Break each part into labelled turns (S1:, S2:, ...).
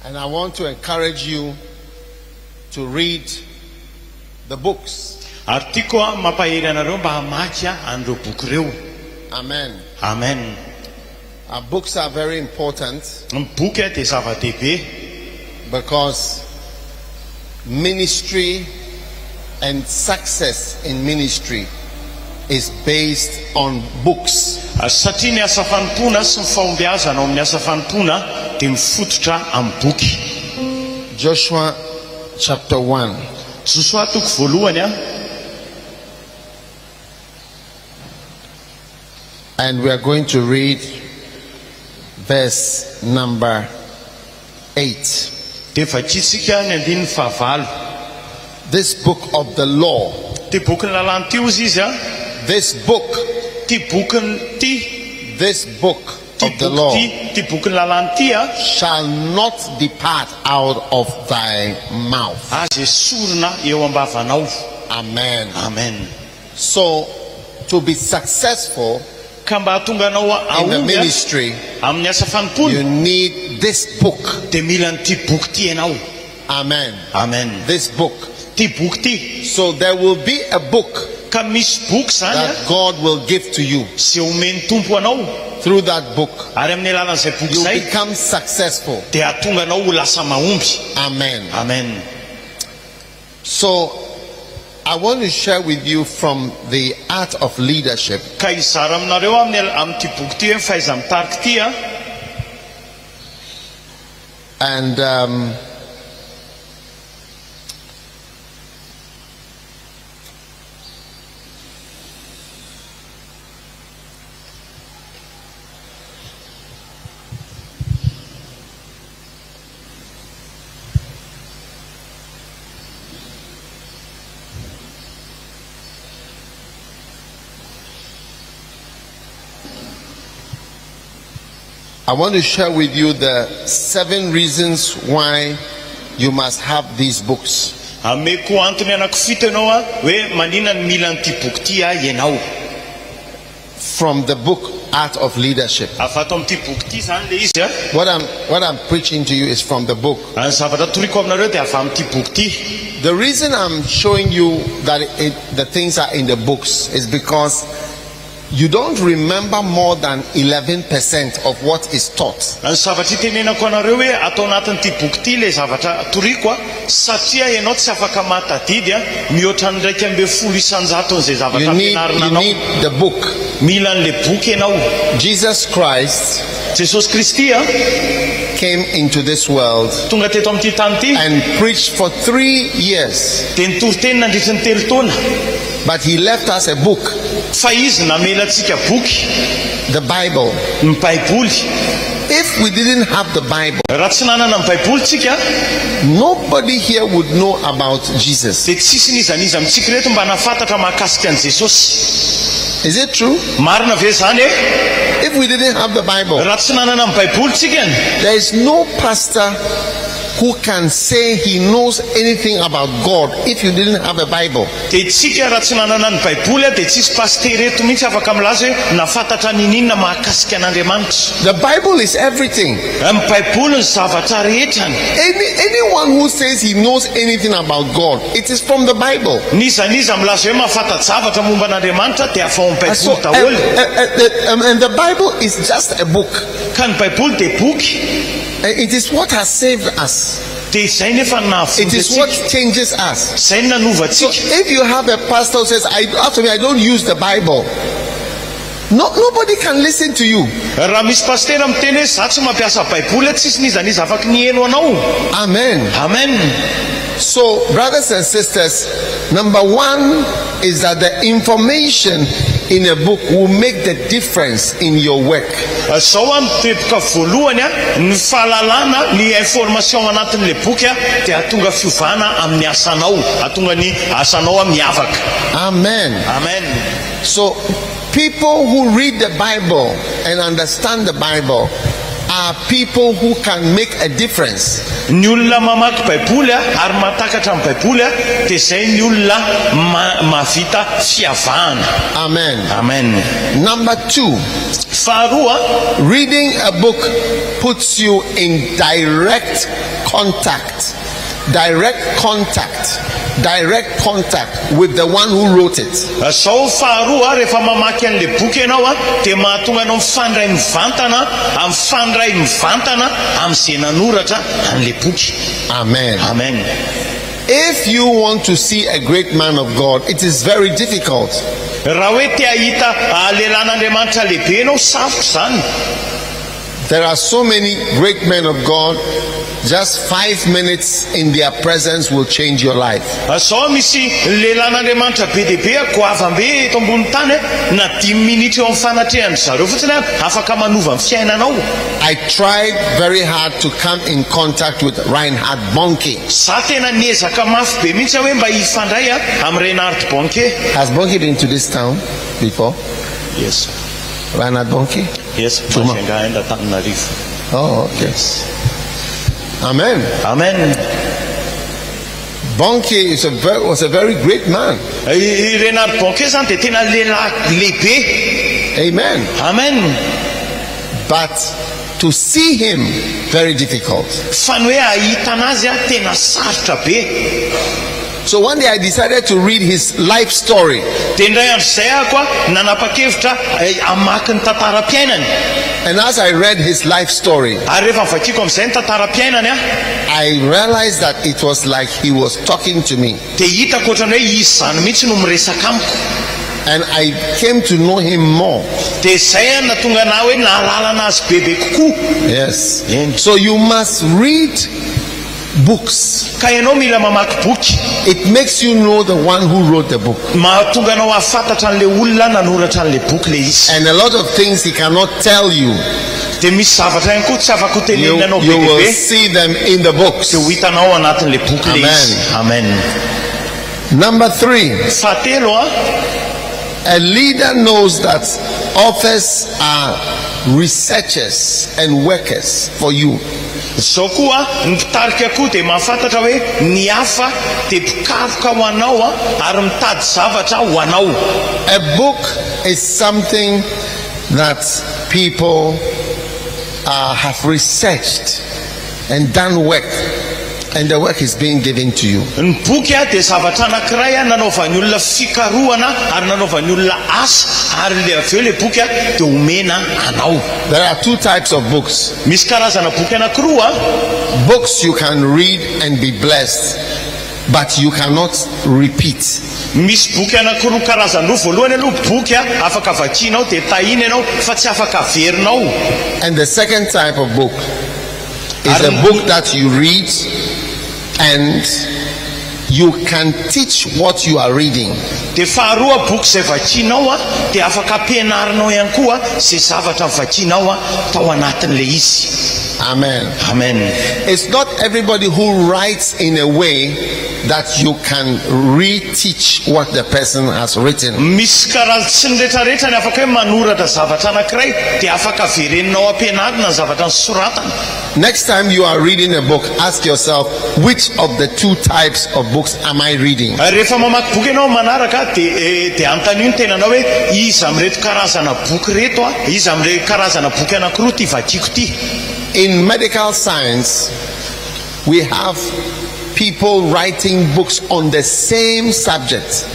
S1: And I want to encourage you to read the books. Amen.
S2: Amen.
S1: Our books are very important because ministry and success in ministry is based on books. Joshua chapter 1. And we are going to read verse number 8. This book of the law, this book of the law shall not depart out of thy mouth. Amen.
S2: Amen.
S1: So to be successful in the ministry, you need this book. Amen.
S2: Amen.
S1: This book. So there will be a book that God will give to you. Through that book, you become successful. Amen.
S2: Amen.
S1: So I want to share with you from the art of leadership. And I want to share with you the 7 reasons why you must have these books. From the book Art of Leadership. What I'm preaching to you is from the book. The reason I'm showing you that the things are in the books is because you don't remember more than 11% of what is taught. You need the book. Jesus Christ came into this world and preached for 3 years. But he left us a book, the Bible. If we didn't have the Bible, nobody here would know about Jesus. Is it true? If we didn't have the Bible, there is no pastor who can say he knows anything about God if you didn't have a Bible. The Bible is everything. Anyone who says he knows anything about God, it is from the Bible. And the Bible is just a book. It is what has saved us. It is what changes us. So if you have a pastor who says, after me, I don't use the Bible, nobody can listen to you. Amen.
S2: Amen.
S1: So, brothers and sisters, number 1 is that the information in a book will make the difference in your work. Amen.
S2: Amen.
S1: So people who read the Bible and understand the Bible are people who can make a difference.
S2: Ny olona mamaky baiboly ary matakatra amin'ny baiboly dia zay ny olona mavita fiavahana.
S1: Amen.
S2: Amen.
S1: Number 2,
S2: faharoa,
S1: reading a book puts you in direct contact with the one who wrote it.
S2: zao faharoa, rehefa mamaky an'le boky ianao dia mahatonga anao mifandray mivantana amin'izay nanoratra an'le boky.
S1: Amen.
S2: Amen.
S1: If you want to see a great man of God, it is very difficult.
S2: Raha hoe te ahita lehilahin'Andriamanitra lehibe ianao, sarotra zany.
S1: There are so many great men of God. Just 5 minutes in their presence will change your life.
S2: Zao misy lehilahin'Andriamanitra be dia be goavambe eto ambony tany na 10 minitra eo amin'ny fanatrehan'ny zareo fotsiny afaka manova amin'ny fiainanao.
S1: I tried very hard to come in contact with Reinhard Bonnke.
S2: Za tena niezaka mafy be mihitsy hoe mba hifandray amin'ny Reinhard Bonnke.
S1: Has Bonnke been to this town before?
S2: Yes.
S1: Reinhard Bonnke?
S2: Yes. Mahajanga enda Antananarivo.
S1: Oh, okay.
S2: Yes.
S1: Amen.
S2: Amen.
S1: Boky was a very great man.
S2: Reinhard Bonnke zany dia tena lehilahy lehibe.
S1: Amen.
S2: Amen.
S1: But to see him, very difficult.
S2: Fa ny hoe ahita anazy tena sarotra be.
S1: So one day I decided to read his life story.
S2: Dia indray andro zay ako nanapa-kevitra hamaky ny tantaram-piainany.
S1: And as I read his life story,
S2: Ary rehefa vakiko amin'izay ny tantaram-piainany
S1: I realized that it was like he was talking to me.
S2: dia hitako ohatrany hoe izy zany mihitsy no miresaka amiko.
S1: And I came to know him more.
S2: Dia zay natonga anahy hoe nahalala anazy bebe kokoa.
S1: Yes. So you must read books.
S2: Ka ianao mila mamaky boky.
S1: It makes you know the one who wrote the book.
S2: Mahatonga anao hafantatra an'le olona nanoratra an'le boky le izy.
S1: And a lot of things he cannot tell you.
S2: Dia misy zavatra ihany koa tsy afaka hotenenina anao be
S1: You
S2: dia
S1: will
S2: be.
S1: see them in the books.
S2: Dia ho hitanao anatin'le boky le izy. Amen.
S1: Number 3,
S2: Fahatelo
S1: a leader knows that authors are researchers and workers for you.
S2: zao koa ny mpitarika koa dia mahafantatra hoe ny hafa dia mpikaroka ho anao ary mitady zavatra ho anao.
S1: A book is something that people have researched and done work, and the work is being given to you.
S2: Ny boky dia zavatra anankiray nanaovan'ny olona fikarohana ary nanaovan'ny olona asa ary le aveo le boky dia omena anao.
S1: There are 2 types of books.
S2: Misy karazana boky anankiroa.
S1: Books you can read and be blessed, but you cannot repeat.
S2: Misy boky anankiroa karazany roa. Voalohany aloha boky afaka vakianao dia tahina ianao fa tsy afaka averinao.
S1: And the second type of book is a book that you read and you can teach what you are reading.
S2: Dia faharoa boky izay vakianao dia afaka ampianarinao ihany koa izay zavatra vakianao tao anatin'le izy.
S1: Amen.
S2: Amen.
S1: It's not everybody who writes in a way that you can reteach what the person has written.
S2: Misy tsy ny rehetrarehetra ny afaka hoe manoratra zavatra anankiray dia afaka vereninao ampianarina ny zavatra nosoratana.
S1: Next time you are reading a book, ask yourself, which of the 2 types of books am I reading?
S2: Rehefa mamaky boky ianao manaraka dia Antony ny tenanao hoe iza amin'ireto karazana boky reto iza amin'ire karazana boky anankiroa ty vakiko ty.
S1: In medical science, we have people writing books on the same subject.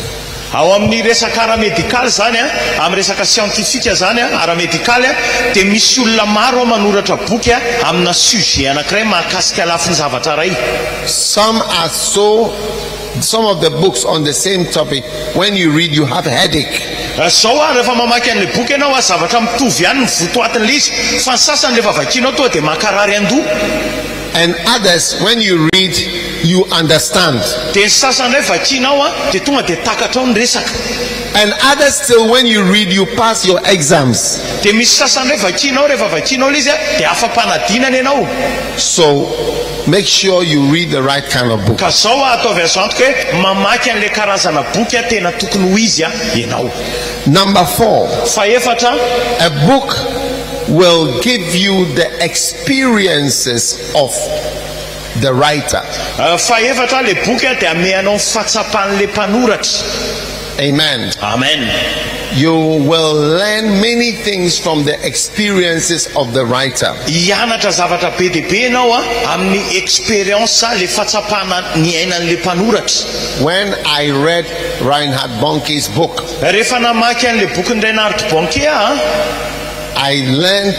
S2: Ao amin'ny resaka ara-medikaly zany amin'ny resaka siantifika zany ara-medikaly dia misy olona maro manoratra boky amina sujet anankiray mahakasika lafiny zavatra ray.
S1: Some of the books on the same topic, when you read, you have a headache.
S2: Zao rehefa mamaky an'le boky ianao zavatra mitovy ihany mivoto atin'le izy fa ny sasany rehefa vakianao tonga dia makarary an-doha.
S1: And others, when you read, you understand.
S2: Dia ny sasany rehefa vakianao dia tonga dia takatra ao ny resaka.
S1: And others still, when you read, you pass your exams.
S2: Dia misy sasany rehefa vakianao izy dia afa-panadinana ianao.
S1: So make sure you read the right kind of book.
S2: Ka zao ataovy azo antoka hoe mamaky an'le karazana boky tena tokony ho izy ianao.
S1: Number 4,
S2: Faefatra,
S1: a book will give you the experiences of the writer.
S2: Faefatra le boky dia ameanao fatsapan'le mpanoratra.
S1: Amen.
S2: Amen.
S1: You will learn many things from the experiences of the writer.
S2: Ianatra zavatra be dia be ianao amin'ny experience le fatsapana ny ainan'le mpanoratra.
S1: When I read Reinhard Bonnke's book,
S2: Rehefa namaky an'le bokin'i Reinhard Bonnke
S1: I learned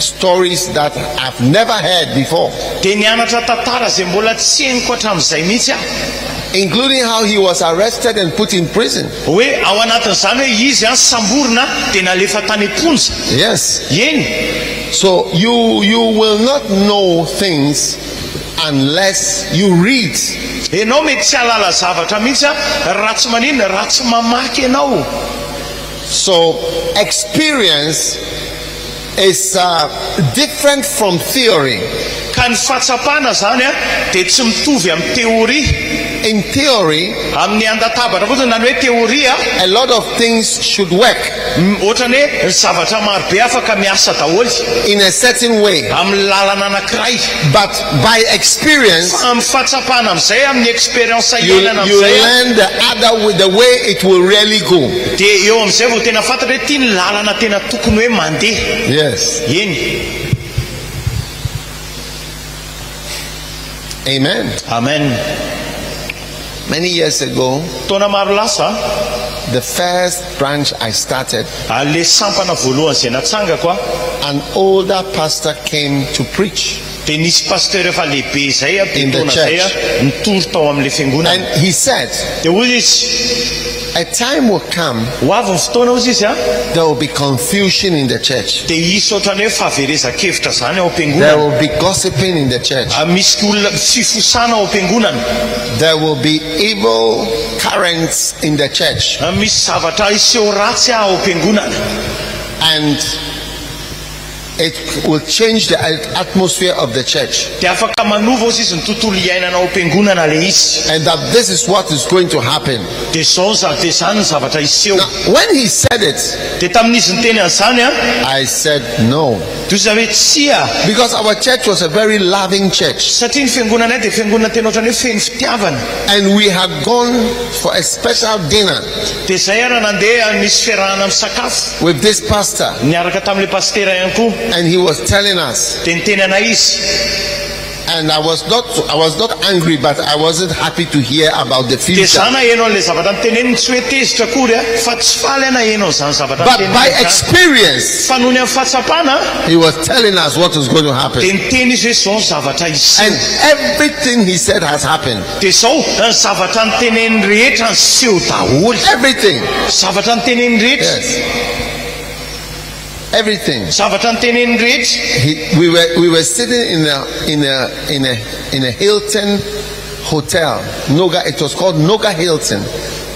S1: stories that I've never heard before,
S2: dia nianatra tantara zay mbola tsy henoko hatramin'izay mihitsy
S1: including how he was arrested and put in prison.
S2: hoe ao anatin'izany hoe izy samborina dia nalefa tany am-ponja.
S1: Yes.
S2: Eny.
S1: So you will not know things unless you read.
S2: Ianao mety tsy halala zavatra mihitsy raha tsy maninona, raha tsy mamaky ianao.
S1: So experience is different from theory.
S2: Ka ny fahatsapana zany dia tsy mitovy amin'ny teoria.
S1: In theory,
S2: amin'ny andatabatra fotsiny na hoe teoria
S1: a lot of things should work
S2: ohatrany hoe zavatra marobe afaka miasa daholo
S1: in a certain way.
S2: amin'ny lalana anankiray.
S1: But by experience,
S2: Amin'ny fahatsapana amin'izay, amin'ny experience
S1: you
S2: iainana amin'izay
S1: learn the other way, the way it will really go.
S2: dia eo amin'izay vao tena fantatra hoe ity ny lalana tena tokony hoe mandeha.
S1: Yes.
S2: Eny.
S1: Amen.
S2: Amen.
S1: Many years ago,
S2: Taona maro lasa
S1: the first branch I started,
S2: le sampana voalohany izay natsangako
S1: an older pastor came to preach.
S2: dia nisy pasteur efa lehibe izay
S1: In the
S2: taona izay
S1: church.
S2: nitory tao amin'le fiangonana.
S1: And he said,
S2: Dia hoy izy,
S1: a time will come,
S2: ho avy ny fotoana hozy izy
S1: there will be confusion in the church.
S2: dia hisy ohatrany hoe fahaverezan-kevitra zany ao
S1: There
S2: am-piangonana.
S1: will be gossiping in the church.
S2: Misy olona fifosana ao am-piangonana.
S1: There will be evil currents in the church.
S2: Misy zavatra iseho ratsy ao am-piangonana.
S1: And it will change the atmosphere of the church.
S2: Dia afaka manova ozy izy ny tontolo iainana ao am-piangonana le izy.
S1: And that this is what is going to happen.
S2: Dia zany ny zavatra iseho.
S1: Now, when he said it,
S2: Dia tamin'izy niteny an'izany
S1: I said no.
S2: dia izy hoe tsia.
S1: Because our church was a very loving church.
S2: Satria ny fiangonana dia fiangonana tena ohatrany hoe feno fitiavana.
S1: And we had gone for a special dinner
S2: Dia zay nandeha misy fiarahana amin'ny sakafo
S1: with this pastor.
S2: niaraka tamin'le pastera ihany koa.
S1: And he was telling us,
S2: Dia niteny anay izy.
S1: and I was not angry, but I wasn't happy to hear about the
S2: Dia
S1: future.
S2: zana hainao le zavatra niteneniny tsy hoe tezitra akory fa tsy faly ana hainao zany zavatra
S1: But by
S2: niteneniny.
S1: experience,
S2: Fa noho ny amin'ny fahatsapana
S1: he was telling us what was going to
S2: dia
S1: happen.
S2: niteny izy hoe zao ny zavatra
S1: And
S2: iseho.
S1: everything he said has happened.
S2: Dia zao ny zavatra niteneniny rehetra niseho daholo.
S1: Everything.
S2: Zavatra niteneniny rehetra.
S1: Yes. Everything.
S2: Zavatra niteneniny rehetra.
S1: We were sitting in a Hilton hotel. It was called Noga Hilton,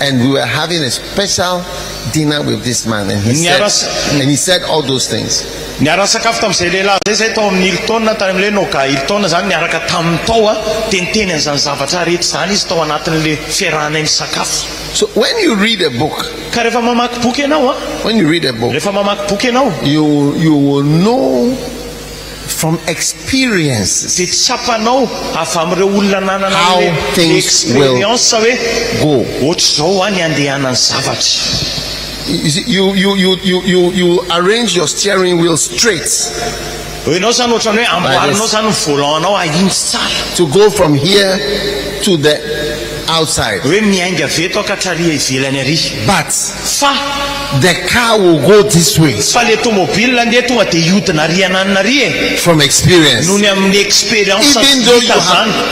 S1: and we were having a special dinner with this man, and he said all those things.
S2: Niaraka sakafo tamin'izay lehilahy zay zay tao amin'ny Hilton tany amin'ilay Noga Hilton zany niaraka tamin'ny tao dia niteny an'izany zavatra rehetra zany izy tao anatin'le fiarahana iny sakafo.
S1: So when you read a book,
S2: Ka rehefa mamaky boky ianao
S1: when you read a book,
S2: rehefa mamaky boky ianao
S1: you will know from experiences
S2: dia tsapanao avy amin'ireo olona nanana
S1: how
S2: le
S1: things will
S2: experience hoe
S1: go.
S2: ohatry zao ny andehanany zavatra.
S1: You see, you arrange your steering wheel straight
S2: Ianao zany ohatrany hoe amboarinao zany ny volanao ahitsy tsara
S1: to go from here to the outside.
S2: hoe miainga veto ka hatraria ivelany ary.
S1: But
S2: Fa
S1: the car will go this way
S2: fa le tomobile ndeha tonga dia iodina ary ananina ary
S1: from experience.
S2: noho ny amin'ny experience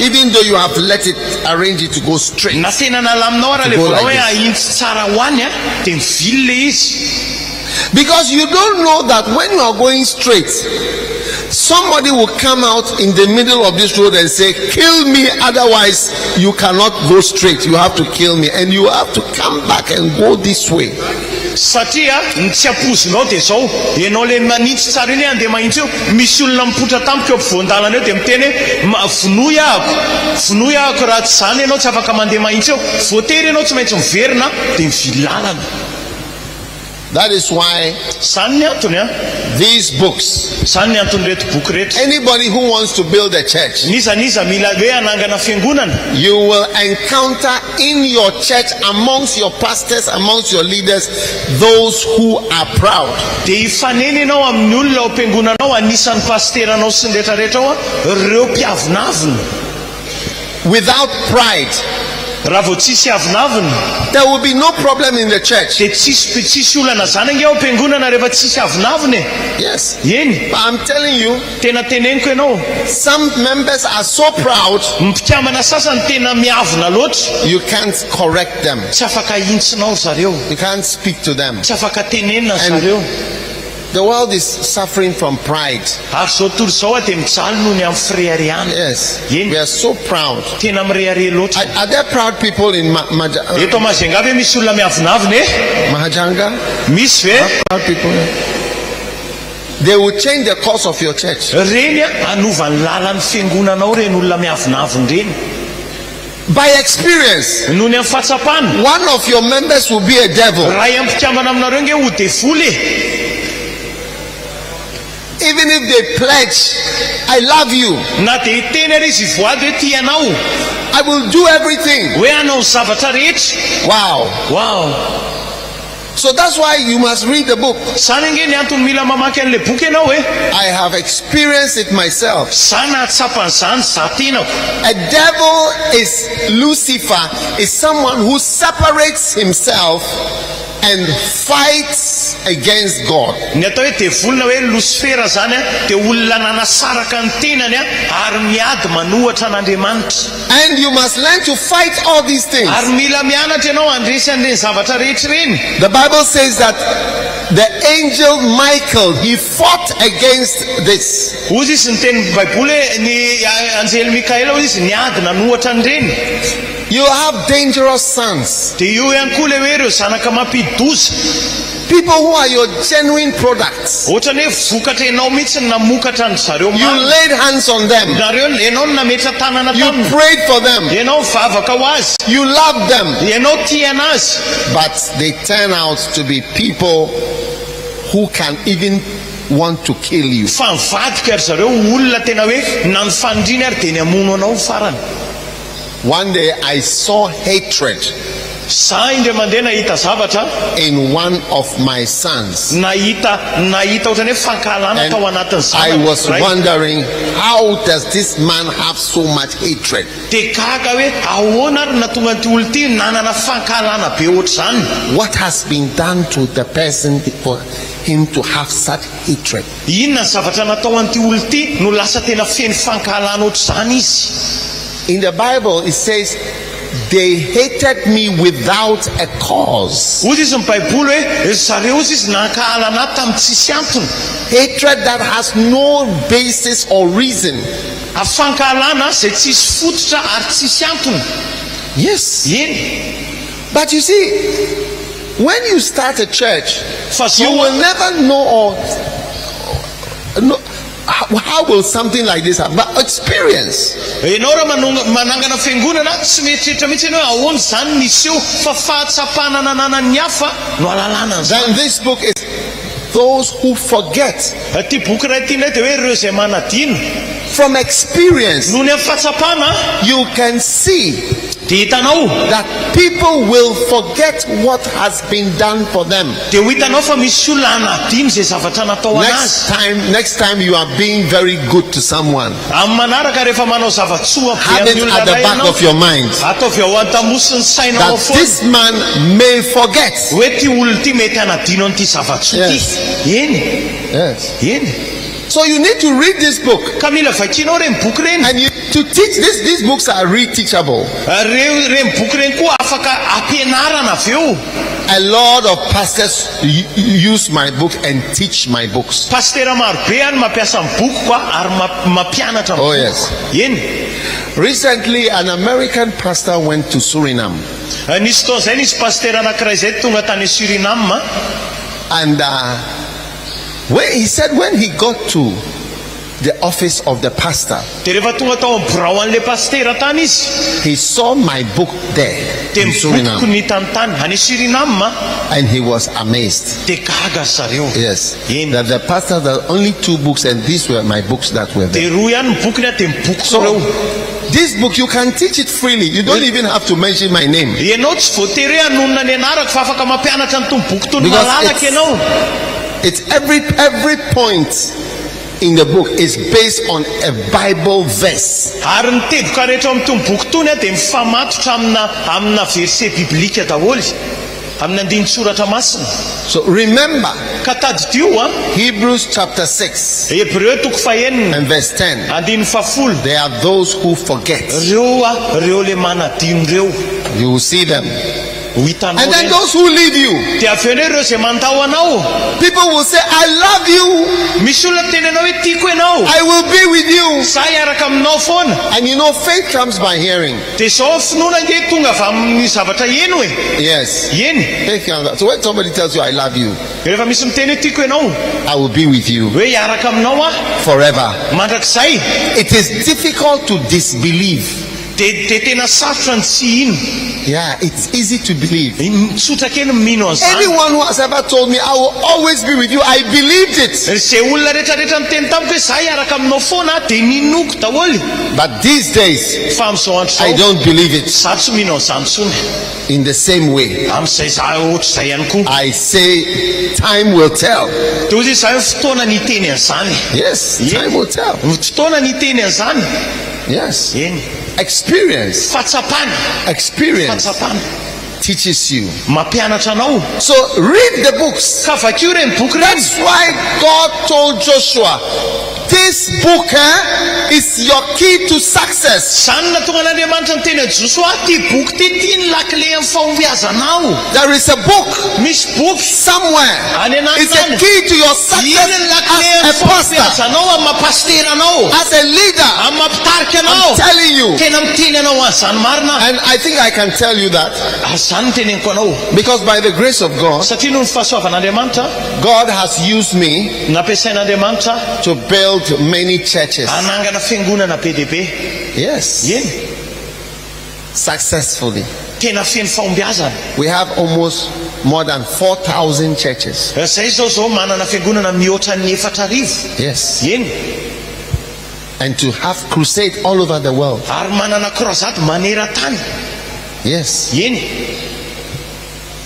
S1: Even though you have let it arrange it to go straight.
S2: na tena nalaminao ara le
S1: To go
S2: volanao
S1: like
S2: hoe
S1: this.
S2: ahitsy tsara ho any dia mivily le izy.
S1: Because you don't know that when you are going straight, somebody will come out in the middle of this road and say, kill me, otherwise you cannot go straight. You have to kill me, and you have to come back and go this way.
S2: Satria ny tsy apozinao dia zao ianao le manitsy tsara iny andeha mahitsy eo misy olona mipotra tampoka eo ampovoan-dalana eo dia miteny hoe vonoy ahako raha tsy zany ianao tsy afaka mandeha mahitsy eo voatery ianao tsy maintsy miverina dia mivily lalana.
S1: That is why these books, anybody who wants to build a church, you will encounter in your church, amongst your pastors, amongst your leaders, those who are proud. Without pride, there will be no problem in the church. Yes. But I'm telling you, some members are so proud, you can't correct them. You can't speak to them. And the world is suffering from pride. Yes, we are so proud. Are there proud people in Mahajanga? Proud people. They will change the course of your church. By experience, one of your members will be a devil. Even if they pledge, I love you, I will do everything. Wow. So that's why you must read the book. I have experienced it myself. A devil is Lucifer, is someone who separates himself and fights against God. And you must learn to fight all these things. The Bible says that the angel Michael, he fought against this. You have dangerous sons. People who are your genuine products. You laid hands on them. You prayed for them. You loved them. But they turn out to be people who can even want to kill you. One day I saw hatred in one of my sons, and I was wondering, how does this man have so much hatred? What has been done to the person for him to have such hatred? In the Bible it says they hated me without a cause. Hatred that has no basis or reason. Yes. But you see, when you start a church, you will never know how will something like this happen? But experience. Then this book is those who forget. From experience, you can see that people will forget what has been done for them. Next time you are being very good to someone, have it at the back of your mind that this man may forget. Yes. So you need to read this book, and you to teach this. These books are re-teachable. A lot of pastors use my book and teach my books. Oh yes. Recently, an American pastor went to Suriname, and when he said when he got to the office of the pastor,
S2: dia rehefa tonga tao amin'ny birao an'ilay pastera tany izy,
S1: he saw my book there
S2: dia
S1: in
S2: mibotiko
S1: Suriname,
S2: ny tantany any Suriname ma,
S1: and he was amazed.
S2: dia gaga zareo.
S1: Yes,
S2: Eny.
S1: that the pastor had only 2 books, and these were my books that were there.
S2: dia roa ihany ny bokiny dia miboko reo.
S1: This book, you can teach it freely. You don't even have to mention my name.
S2: Ianao tsy voatery hoe hanonona ny anarako fa afaka mampianatra n'itony boky itony
S1: Because
S2: malalaka ianao.
S1: It's every point in the book is based on a Bible verse.
S2: Ary ny teboka rehetra amin'itony boky itony dia mifamatotra amina verset biblika daholo, amin'ny andiny Soratra Masina.
S1: So remember,
S2: Ka tadidio
S1: Hebrews chapter 6
S2: Hebreo toko fahenina
S1: and verse 10.
S2: andiny fafolo.
S1: There are those who forget.
S2: Reo le manadino reo
S1: You will see them.
S2: ho hitanao
S1: And then
S2: reny.
S1: those who leave you,
S2: Dia avy eo indray ireo izay mandao anao.
S1: people will say, I love you.
S2: Misy olona miteny anao hoe tiako ianao,
S1: I will be with you.
S2: za hiaraka aminao foana.
S1: And you know, faith comes by hearing.
S2: Dia izao finoana nge tonga avy amin'ny zavatra eno e.
S1: Yes.
S2: Eny.
S1: Faith comes. So when somebody tells you, I love you,
S2: Rehefa misy miteny hoe tiako ianao,
S1: I will be with you
S2: hoe hiaraka aminao
S1: forever.
S2: mandrakizay,
S1: It is difficult to disbelieve.
S2: dia tena sarotra ny tsy ino.
S1: Yeah, it's easy to believe.
S2: Tsotra kely mino an'izany.
S1: Anyone who has ever told me, I will always be with you, I believed it.
S2: Izay olona rehetrarehetra miteny tamiko hoe za hiaraka aminao foana dia ninoko daholo.
S1: But these days,
S2: Fa amin'izao andro
S1: I
S2: izao
S1: don't believe it.
S2: za tsy mino an'izany tsony.
S1: In the same way,
S2: Amin'izay za ohatr'izay ihany koa.
S1: I say, time will tell.
S2: Dia ozy za hoe fotoana ny hiteny an'izany.
S1: Yes, time will tell.
S2: Fotoana ny hiteny an'izany.
S1: Yes.
S2: Eny.
S1: Experience.
S2: Fahatsapana.
S1: Experience
S2: Fahatsapana.
S1: teaches you.
S2: Mampianatra anao.
S1: So read the books.
S2: Ka vakio reny boky reny.
S1: That's why God told Joshua, this book is your key to success.
S2: Zany natonga n'Andriamanitra ny teny Joshua, ty boky ty ny lakile amin'ny fahombiazanao.
S1: There is a book
S2: Misy boky
S1: somewhere.
S2: any
S1: It's a
S2: anatiny.
S1: key to your
S2: Iny
S1: success
S2: ny lakile
S1: as a
S2: amin'ny
S1: pastor,
S2: fahombiazanao, amin'ny mapasteranao,
S1: as a leader.
S2: amin'ny mampitarika
S1: I'm
S2: anao.
S1: telling you.
S2: Tena miteny anao an'izany marina.
S1: And I think I can tell you that
S2: Zany ny teneniko anao.
S1: because by the grace of God,
S2: Satria noho ny fahasoavan'Andriamanitra,
S1: God has used me
S2: nampiasain'Andriamanitra
S1: to build many churches.
S2: hanangana fiangonana be dia be.
S1: Yes,
S2: Eny.
S1: successfully.
S2: Tena feno fahombiazana.
S1: We have almost more than 4,000 churches.
S2: Zay zao manana fiangonana mihoatra ny 4,000.
S1: Yes.
S2: Eny.
S1: And to have crusade all over the world.
S2: Ary manana croisade manera-tany.
S1: Yes.
S2: Eny.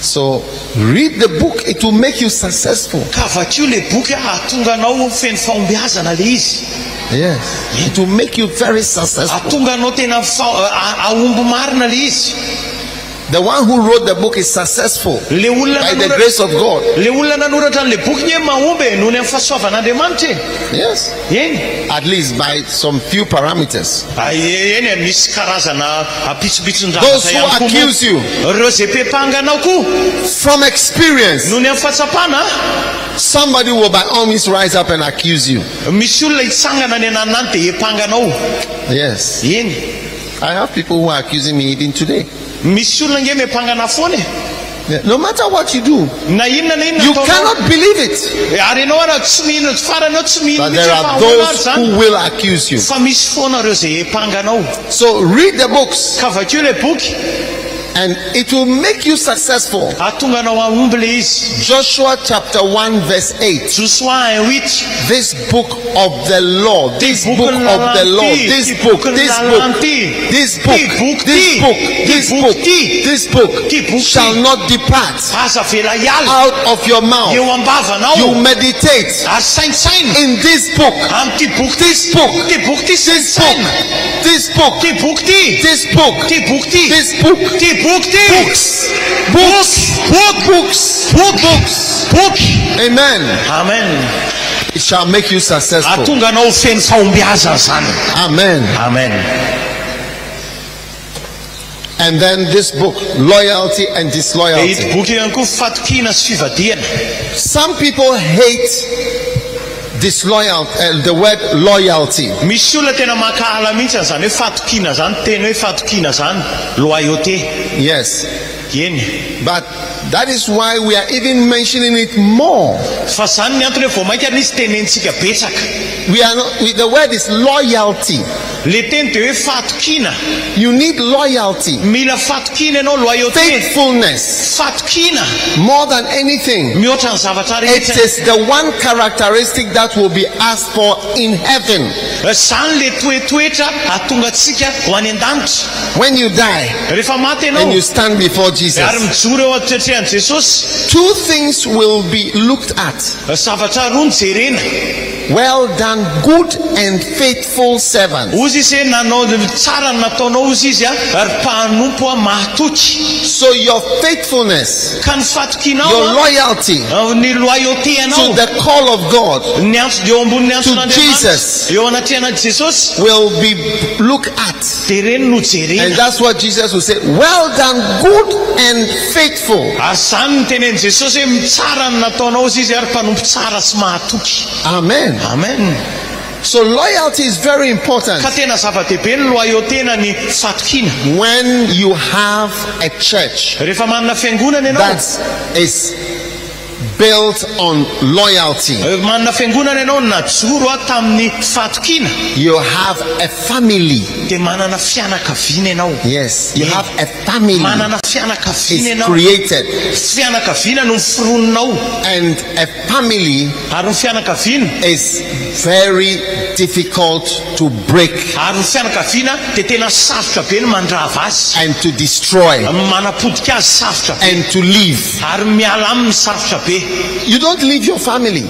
S1: So read the book, it will make you successful.
S2: Ka vakio le boky ahatonga anao feno fahombiazana le izy.
S1: Yes. It will make you very successful.
S2: Ahatonga anao tena ahomby marina le izy.
S1: The one who wrote the book is successful
S2: Le olona
S1: by the
S2: nanoratra-
S1: grace of God.
S2: le olona nanoratra an'le boky nye mahomby noho ny amin'ny fahasoavan'Andriamanitra.
S1: Yes.
S2: Eny.
S1: At least by some few parameters.
S2: Eny misy karazana apitsopitson-draha
S1: Those who accuse you
S2: reo zay pepanga anao koa
S1: from experience,
S2: noho ny amin'ny fahatsapana,
S1: somebody will by all means rise up and accuse you.
S2: misy olona hitsangana ny ananany dia epanga anao.
S1: Yes.
S2: Eny.
S1: I have people who are accusing me even today.
S2: Misy olona nge mepangana foana e.
S1: Yeah. No matter what you do,
S2: Na inona na inona
S1: you
S2: ataonao.
S1: cannot believe it.
S2: Ary ianao ara tsy mihino farany ao tsy mihino
S1: But
S2: mihitsy
S1: there
S2: fa
S1: are
S2: ahoana
S1: those
S2: ary
S1: who
S2: zany.
S1: will accuse you.
S2: Fa misy foana reo zay epanga anao.
S1: So read the books
S2: Ka vakio le boky
S1: and it will make you successful.
S2: ahatonga anao ahomby le izy.
S1: Joshua chapter 1 verse 8.
S2: Joshua 1:8.
S1: This book of the law, this book of the law, this book, this book, this book, this book, this book, this book shall not depart
S2: Aza vela iala
S1: out of your mouth.
S2: eo ambavanao.
S1: You meditate
S2: Ary saintsaina
S1: in this book,
S2: amin'ty boky
S1: this book,
S2: ty boky ty
S1: this book,
S2: saintsaina.
S1: this book,
S2: Ty boky ty.
S1: this book,
S2: Ty boky ty.
S1: this book,
S2: Ty boky ty.
S1: books, books, books.
S2: Boky.
S1: Amen.
S2: Amen.
S1: It shall make you successful.
S2: Ahatonga anao feno fahombiazana zany.
S1: Amen.
S2: Amen.
S1: And then this book, loyalty and
S2: Dia ito
S1: disloyalty.
S2: boky ihany koa fatokina sy fivadiana.
S1: Some people hate the word loyalty.
S2: Misy olona tena makahala mihitsy an'izany hoe fatokina zany, teny hoe fatokina zany, loyauté.
S1: Yes. But that is why we are even mentioning it more. We are not, the word is loyalty. You need loyalty, faithfulness, more than anything. It is the one characteristic that will be asked for in heaven. When you die and you stand before Jesus, two things will be looked at. Well done, good and faithful servant. So your faithfulness, your loyalty to the call of God, to Jesus, will be looked at. And that's what Jesus will say. Well done, good and faithful. Amen.
S2: Amen.
S1: So loyalty is very important. When you have a church that is built on loyalty, you have a family. Yes, you have a family. It's created. And a family is very difficult to break and to destroy and to leave. You don't leave your family.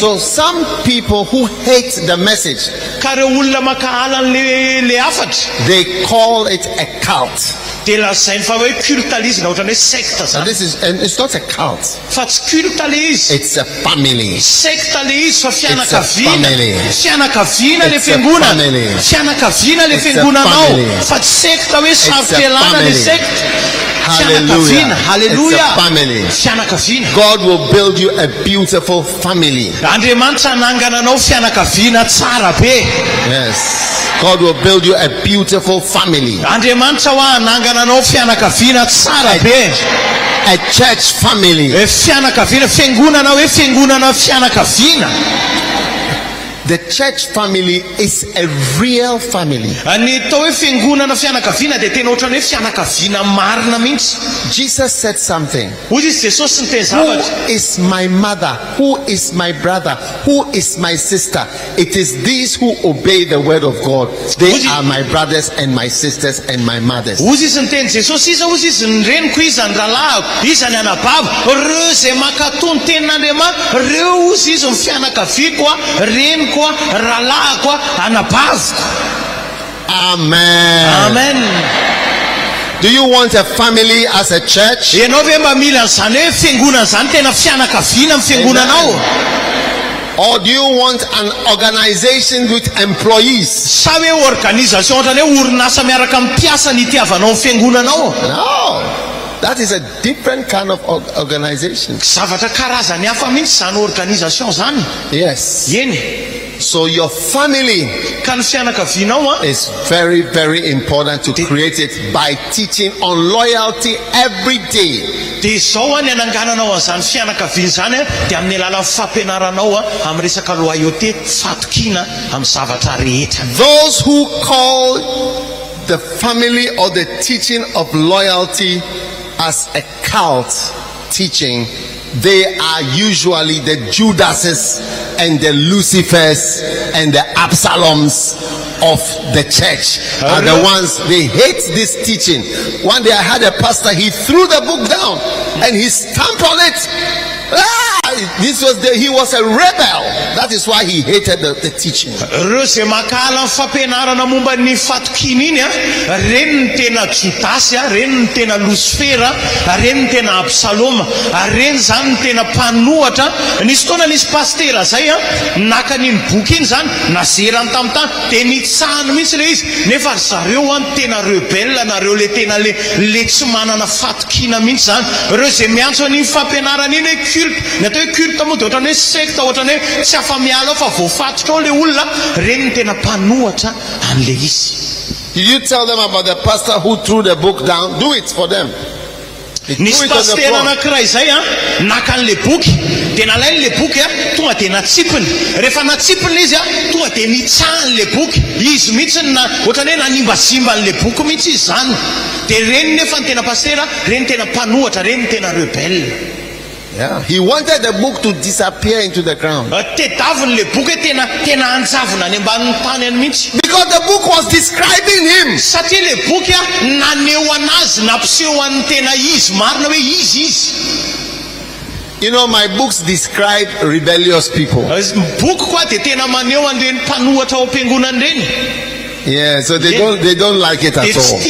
S1: So some people who hate the message, they call it a cult. And this is, and it's not a cult. It's a family. It's a family. It's a family. It's a family. Hallelujah. It's a family. God will build you a beautiful family. Yes. God will build you a beautiful family. A church family. The church family is a real family. Jesus said something. Who is my mother? Who is my brother? Who is my sister? It is these who obey the word of God. They are my brothers and my sisters and my mothers. Amen.
S2: Amen.
S1: Do you want a family as a church? Or do you want an organization with employees? No. That is a different kind of organization. Yes. So your family is very, very important to create it by teaching on loyalty every day. Those who call the family or the teaching of loyalty as a cult teaching, they are usually the Judases and the Lucifers and the Absaloms of the church. Are the ones, they hate this teaching. One day I had a pastor, he threw the book down and he stamped on it. He was a rebel. That is why he hated the teaching. Did you tell them about the pastor who threw the book down? Do it for them.
S2: Nisy pasteur anankiray zay naka an'le boky dia nalainy le boky tonga dia natsipiny. Rehefa natsipiny izy tonga dia nitsahany le boky. Izy mihitsy na ohatrany hoe nanimbazimba an'le boky mihitsy izy zany. Dia reny nefa ny tena pasteur, reny tena mpanohatra, reny tena rebelle.
S1: Yeah, he wanted the book to disappear into the ground.
S2: Tedaviny le boky tena anjavona any ambanin'ny tany any mihitsy.
S1: Because the book was describing him.
S2: Satria le boky naneho anazy nampiseho an'ny tena izy, marina hoe izy.
S1: You know, my books describe rebellious people.
S2: Boky koa dia tena maneho an'ireny mpanohatra ao am-piangonana ireny.
S1: Yeah, so they don't like it at all.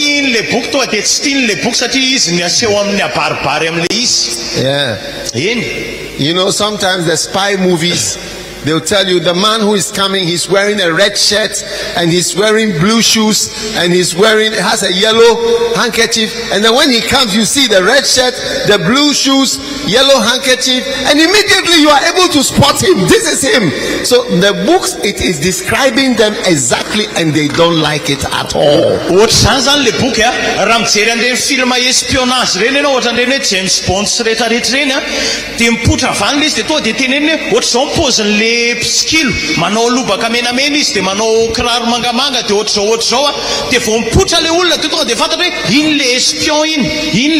S2: Yeah.
S1: You know, sometimes the spy movies, they'll tell you the man who is coming, he's wearing a red shirt and he's wearing blue shoes and has a yellow handkerchief, and then when he comes you see the red shirt, the blue shoes, yellow handkerchief, and immediately you are able to spot him. This is him. So the books, it is describing them exactly, and they don't like it at all.
S2: Zany le boky raha mijery an'ireny film espionnage reny ianao, ohatran'ireny hoe James Bond sy rehetrarehetra reny dia mipotra vanila izy dia tonga dia teneny hoe ohatr'izao paozin'le psikilo, manao lobaka menamena izy dia manao kiraro mangamanga dia ohatr'izao dia vao mipotra le olona dia tonga dia fantatra hoe iny le espion iny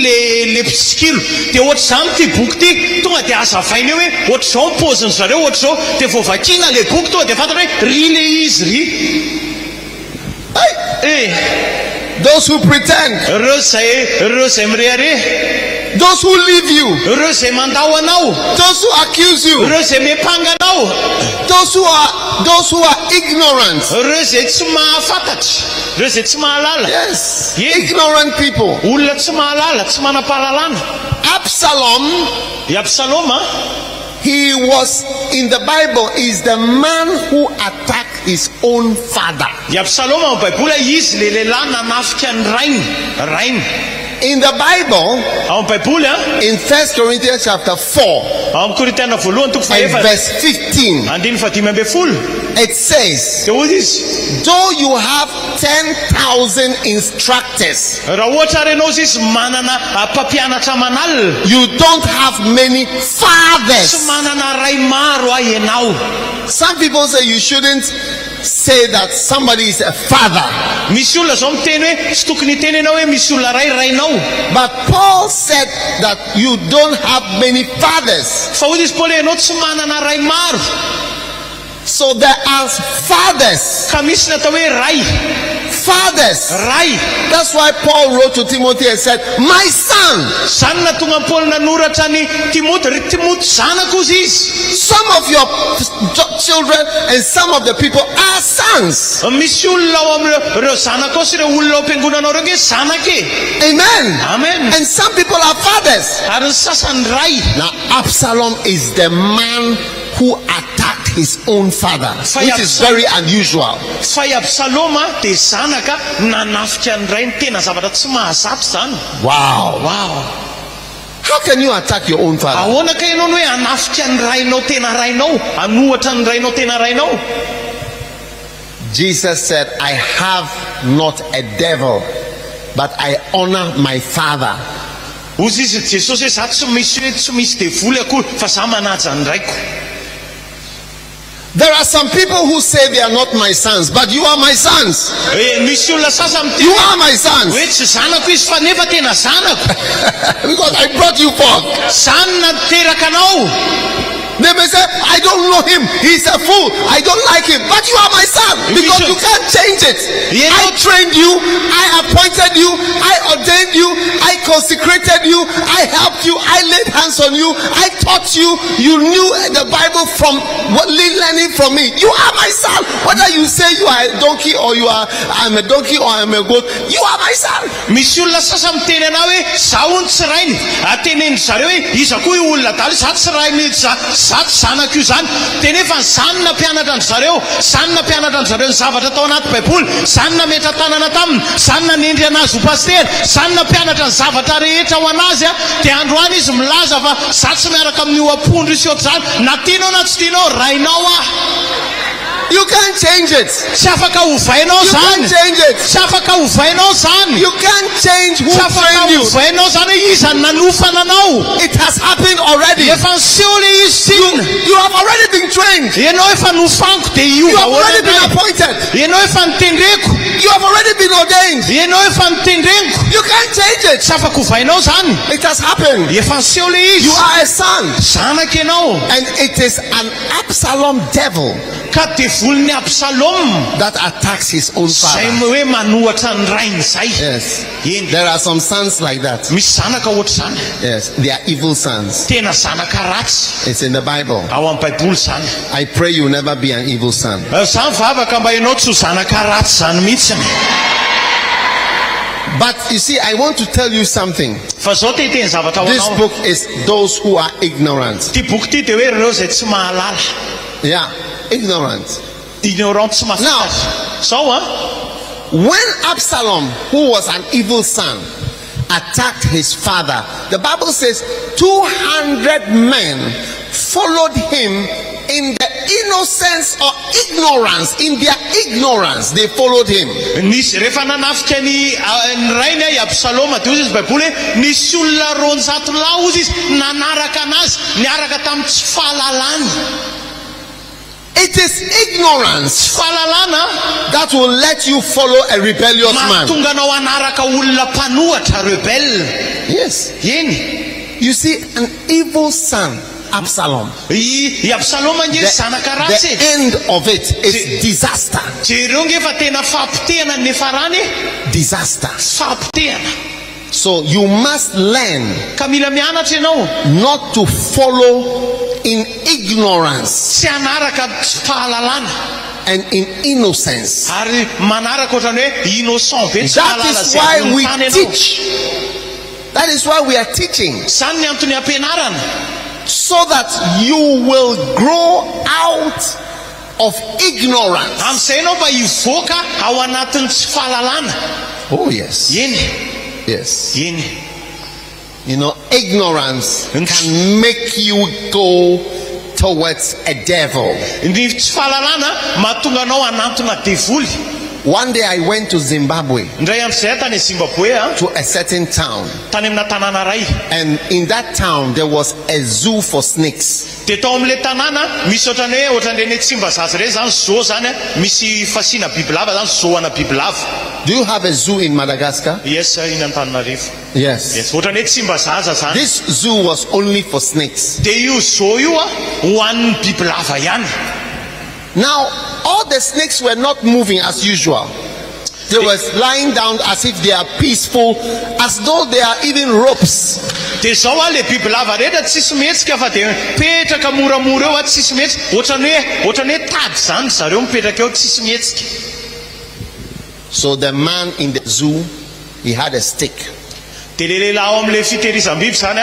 S2: le psikilo. Dia ohatr'izany ty boky ty tonga dia azavainy eo hoe ohatr'izao ny paoziny zareo, ohatr'izao dia vao vakiana le boky tonga dia fantatra hoe ry le izy ry.
S1: Those who pretend,
S2: ireo zay mirehareha,
S1: those who leave you,
S2: ireo zay mandao anao,
S1: those who accuse you,
S2: ireo zay mepanga anao,
S1: those who are ignorant,
S2: ireo zay tsy mahafantatra, ireo zay tsy mahalala.
S1: Yes, ignorant people.
S2: Olona tsy mahalala, tsy manam-pahalalana. Absalom,
S1: he was in the Bible is the man who attacked his own father.
S2: Absalom ao baiboly izy le lehilahy nanafika ny rainy.
S1: In the Bible, in 1 Corinthians chapter 4 and verse 15, it says, though you have 10,000 instructors, you don't have many fathers. Some people say you shouldn't say that somebody is a father. But Paul said that you don't have many fathers. So there are fathers. That's why Paul wrote to Timothy and said, my son. Some of your children and some of the people are sons. Amen. And some people are fathers. Now Absalom is the man who attacked his own father, which is very unusual. Wow. How can you attack your own father? Jesus said, I have not a devil, but I honor my father. There are some people who say they are not my sons, but you are my sons. You are my sons. Because I brought you forth. They may say, I don't know him, he's a fool, I don't like him, but you are my son, because you can't change it. I trained you, I appointed you, I ordained you, I consecrated you, I helped you, I laid hands on you, I taught you, you knew the Bible from learning from me. You are my son. Whether you say you are a donkey or I'm a donkey or I'm a goat, you are my son.
S2: Zanako io zany tenefa zany nampianatra an'zareo, zany nampianatra an'zareo ny zavatra tao anaty baiboly, zany nametra tanana taminy, zany nanendry anazy ho paster, zany nampianatra ny zavatra rehetra ho anazy dia androany izy milaza fa za tsy miaraka amin'ny apondro sy ohatr'izany, na tianao na tsy tianao rainao
S1: You can't change it.
S2: Tsy afaka hovainao
S1: You can't
S2: zany.
S1: change it.
S2: Tsy afaka hovainao zany.
S1: You can't change who
S2: Tsy afaka
S1: trained you.
S2: hovainao zany izany nanofana anao.
S1: It has happened already.
S2: Efa niseho le izy tiny.
S1: You have already been trained.
S2: Ianao efa nofaniko dia io
S1: You have already been
S2: vahoana.
S1: appointed.
S2: Ianao efa nitendreko.
S1: You have already been ordained.
S2: Ianao efa nitendreniko.
S1: You can't change it.
S2: Tsy afaka hovainao zany.
S1: It has happened.
S2: Efa niseho le
S1: You
S2: izy.
S1: are a son.
S2: Zanaka ianao.
S1: And it is an Absalom devil
S2: Ka devolon'ny Absalom
S1: that attacks his own
S2: zay
S1: father.
S2: hoe manohatra ny rainy zay.
S1: Yes.
S2: Eny.
S1: There are some sons like that.
S2: Misy zanaka ohatr' zany.
S1: Yes. They are evil sons.
S2: Tena zanaka ratsy.
S1: It's in the Bible.
S2: Ao amin'ny baiboly zany.
S1: I pray you never be an evil son.
S2: Zany vavaka mba ianao tsy ho zanaka ratsy zany mihitsiny.
S1: But you see, I want to tell you something.
S2: Fa zao te hiteny zavatra ho
S1: This
S2: anao.
S1: book is those who are ignorant.
S2: Ty boky ty dia hoe ireo zay tsy mahalala.
S1: Yeah, ignorant.
S2: Ignorant tsy
S1: Now,
S2: mahafantatra. Zao a.
S1: when Absalom, who was an evil son, attacked his father, the Bible says 200 men followed him in the innocence or ignorance. In their ignorance, they followed him.
S2: Nisy rehefa nanafika ny rainy i Absaloma dia ozy izy baiboly hoe nisy olona 200 lahy ozy izy nanaraka anazy niaraka tamin'ny tsy fahalalany.
S1: It is ignorance
S2: Fahalalana
S1: that will let you follow a rebellious man.
S2: mahatonga anao hanaraka olona mpanohatra rebelle.
S1: Yes.
S2: Eny.
S1: You see, an evil son, Absalom,
S2: I Absaloma nge zanaka ratsy.
S1: the end of it is disaster.
S2: Jereo nge fa tena fampitehana ny farany.
S1: Disaster.
S2: Fampitehana.
S1: So you must learn
S2: Ka mila mianatra ianao.
S1: not to follow in ignorance
S2: Tsy hanaraka tsy fahalalana.
S1: and in innocence.
S2: Ary manaraka ohatrany hoe innocent be tsy
S1: That
S2: mahalala
S1: is
S2: zay
S1: why
S2: ambony
S1: we
S2: tany ianao.
S1: teach. That is why we are teaching,
S2: Zany ny antony ampianarana.
S1: so that you will grow out of ignorance.
S2: Amin'izay ianao mba hivoaka ao anatin'ny tsy fahalalana.
S1: Oh yes.
S2: Eny.
S1: Yes.
S2: Eny.
S1: You know, ignorance can make you go towards a devil.
S2: Ny tsy fahalalana mahatonga anao hanantona devoly.
S1: One day I went to Zimbabwe,
S2: Ndray amin'izay tany Zimbabwe
S1: to a certain town,
S2: tany amina tanàna ray.
S1: and in that town there was a zoo for snakes.
S2: Dia tao amin'ilay tanàna misy ohatran'ny hoe ohatran'ireny tsimbazazy ireny zany zoo zany misy fasiana bibilava zany zoo ana bibilava.
S1: Do you have a zoo in Madagascar?
S2: Yes, iny Antananarivo.
S1: Yes.
S2: Yes, ohatran'ny hoe tsimbazaza zany.
S1: This zoo was only for snakes.
S2: Dia io zoo io ho an'ny bibilava ihany.
S1: Now, all the snakes were not moving as usual. They were lying down as if they are peaceful, as though they are even ropes.
S2: Dia zao a le bibilava rehetra tsisy mihetsika fa dia mipetraka moramora eo a tsisy mihetsika. Ohatran'ny hoe tady zany zareo mipetraka eo tsisy mihetsika.
S1: So the man in the zoo, he had a stick.
S2: Dia le lehilahy ao amin'ilay fitehirizam-biby zany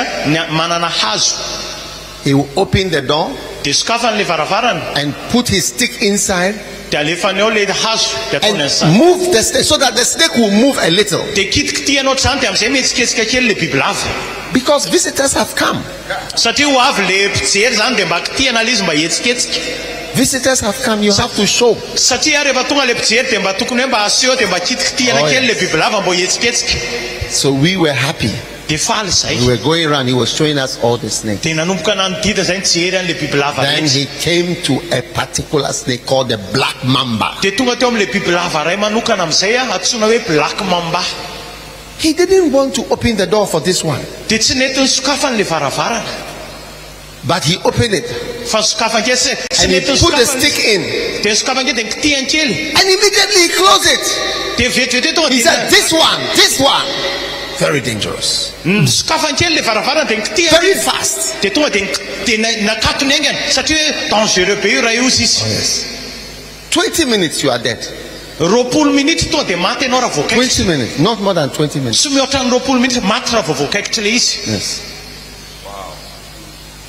S2: manana hazo.
S1: He will open the door
S2: Dia sokafany le varavarana.
S1: and put his stick inside
S2: Dia alefany ao le hazo dia ataony
S1: and
S2: an'izany.
S1: move the stick so that the snake will move a little.
S2: Dia kitikitihany ohatr'izany dia amin'izay mihetsiketsika kely le bibilava.
S1: Because visitors have come.
S2: Satria ho avy le mpijery zany dia mba kitihana le izy mba hihetsiketsika.
S1: Visitors have come, you have to show.
S2: Satria rehefa tonga le mpijery dia mba tokony hoe mba aseho dia mba kitikitihana
S1: Oh,
S2: kely le
S1: yes.
S2: bibilava mba hihetsiketsika.
S1: So we were happy.
S2: Dia faly zay.
S1: We were going around, he was showing us all the snakes.
S2: Dia nanomboka nanodita zay nijery an'le bibilava
S1: Then
S2: rehetra.
S1: he came to a particular snake called the black mamba.
S2: Dia tonga teo amin'le bibilava ray manokana amin'izay antsoina hoe black mamba.
S1: He didn't want to open the door for this one,
S2: Dia tsy nety ny sokafany le varavarana.
S1: but he opened it
S2: Fa sokafan-kely tsy
S1: and he
S2: nety ny
S1: put the
S2: sokafany.
S1: stick in,
S2: Dia sokafan-kely dia nikitihany kely.
S1: and immediately he closed it.
S2: Dia vetivety tonga
S1: He
S2: dia
S1: said, this one, very dangerous,
S2: sokafany kely le varavarana dia nikitihany.
S1: very fast.
S2: Dia tonga dia nakatony aingana satria hoe dangereux be io raha io izy.
S1: Yes. 20 minutes you are dead.
S2: 20 minitra tonga dia maty ianao raha voakaikitra.
S1: 20 minutes, not more than 20 minutes.
S2: Tsy mihoatra ny 20 minitra maty raha voakaikitra le izy.
S1: Yes.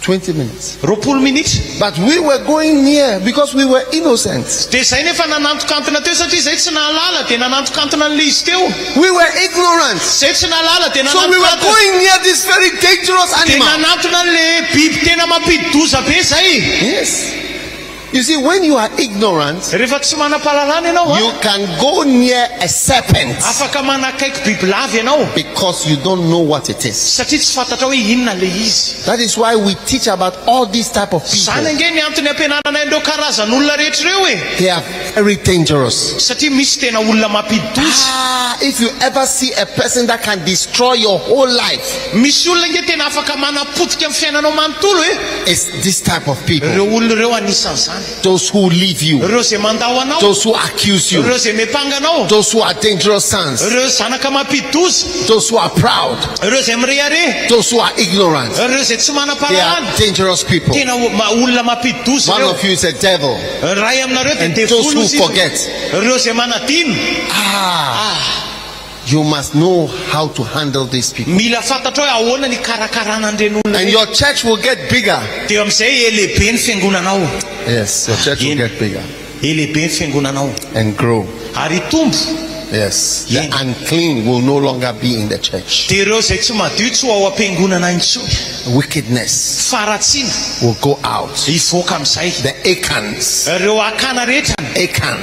S1: 20 minutes.
S2: 20 minitra.
S1: But we were going near because we were innocent.
S2: Dia zay nefa nanantokantona teo satria zay tsy nahalala dia nanantokantona n'le izy teo.
S1: We were ignorant.
S2: Zay tsy nahalala dia
S1: So we were
S2: nanantokantona.
S1: going near this very dangerous
S2: Dia
S1: animal.
S2: nanantona n'le biby tena mampidi-doza be zay.
S1: Yes. You see, when you are ignorant,
S2: rehefa tsy manam-pahalalana ianao
S1: you can go near a serpent
S2: afaka manakaiky bibilava ianao
S1: because you don't know what it is.
S2: satria tsy fantatra hoe inona le izy.
S1: That is why we teach about all these type of
S2: zany
S1: people.
S2: ange ny antony ampianarana ireo karazan'olona rehetra ireo e,
S1: They are very dangerous.
S2: satria misy tena olona mampidi-doza.
S1: If you ever see a person that can destroy your whole life,
S2: Misy olona nge tena afaka manapotika amin'ny fiainanao manontolo e,
S1: it's this type of people.
S2: ireo olona ireo anisan'izany.
S1: Those who leave you,
S2: Ireo zay mandao anao,
S1: those who accuse you,
S2: ireo zay mepanga anao,
S1: those who are dangerous sons,
S2: ireo zanaka mampidi-doza,
S1: those who are proud,
S2: ireo zay mireare,
S1: those who are ignorant.
S2: ireo zay tsy
S1: They
S2: manam-pahalalana.
S1: are dangerous people.
S2: Tena olona mampidi-doza
S1: One
S2: ireo.
S1: of you is a devil.
S2: Ray aminareo
S1: And
S2: dia
S1: those who
S2: devono izy.
S1: forget.
S2: Ireo zay manadino.
S1: You must know how to handle these people.
S2: Mila fantatra hoe ahoana ny karakarana an'ireny olona
S1: And
S2: ireny.
S1: your church will get bigger.
S2: Dia amin'izay lehibe ny fiangonanao.
S1: Yes, your church will get bigger
S2: Lehibe ny fiangonanao.
S1: and grow.
S2: Ary tombo.
S1: Yes, the unclean will no longer be in the church.
S2: Dia ireo zay tsy madio tsy ho ao am-piangonana intsony.
S1: Wickedness
S2: Faratsiana
S1: will go out.
S2: hivoaka amin'izay.
S1: The Acans,
S2: Ireo akana rehetra.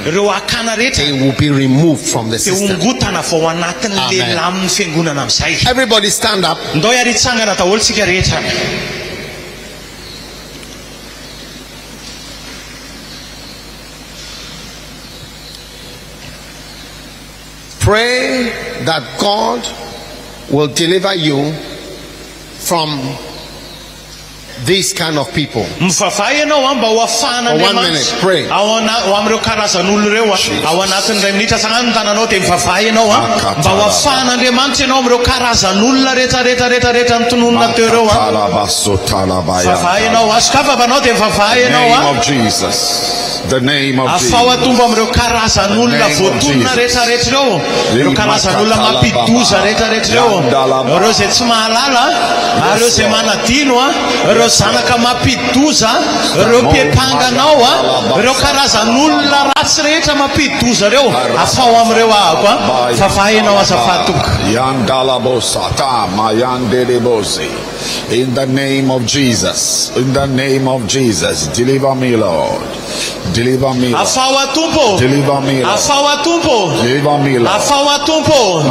S2: Ireo akana rehetra
S1: they will be removed from the
S2: dia
S1: system.
S2: hongotana vao anatin'ny
S1: Amen.
S2: lehilahy amin'ny fiangonana amin'izay.
S1: Everybody stand up.
S2: Ndao hiaritsangana daholo tsika rehetra.
S1: Pray that God will deliver you from these kind of people.
S2: Mifafay ianao mba ho afahana
S1: For 1 minute, pray.
S2: ao amin'ireo karazan'olo ireo ao anatin'ny ray minitra sagnany ny tananao dia mifafay ianao mba ho afahana Andriamanitra ianao amin'ireo karazan'olona rehetrarehetra ny tononona teo ireo mifafay ianao sokafavanao dia mifafay ianao
S3: of Jesus. The name of
S2: afao
S3: Jesus.
S2: atombo amin'ireo karazan'olona voatonona rehetrarehetra ireo ireo karazan'olona mampidoza rehetrarehetra ireo ireo zay tsy mahalala ireo zay manadino ireo zanaka mampidoza ireo mpiampanganao ireo karazan'olona ratsy rehetra mampidoza ireo afao amin'ireo ahako fafahinao azafatoka.
S3: In the name of Jesus, in the name of Jesus, deliver me, Lord. Deliver me, Lord.
S2: Afao atombo.
S3: Deliver me, Lord.
S2: Afao atombo.
S3: Deliver me, Lord.
S2: Afao atombo.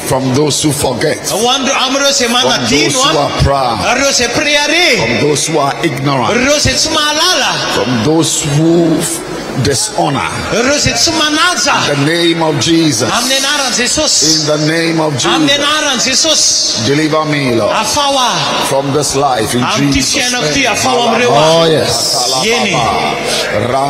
S3: From those who forget,
S2: amin'ireo zay
S3: from those
S2: manadino
S3: who are proud,
S2: ireo zay preare,
S3: from those who are ignorant,
S2: ireo zay tsy mahalala,
S3: from those who dishonor.
S2: ireo zay tsy manaja.
S3: In the name of Jesus.
S2: Amin'ny anaran'i Jesosy.
S3: In the name of
S2: Amin'ny
S3: Jesus.
S2: anaran'i Jesosy.
S3: Deliver me, Lord,
S2: Afao
S3: from this life in
S2: amin'ity
S3: Jesus'
S2: fiainako ity
S3: name.
S2: afao amin'ireo
S1: Oh yes.
S2: Yeni.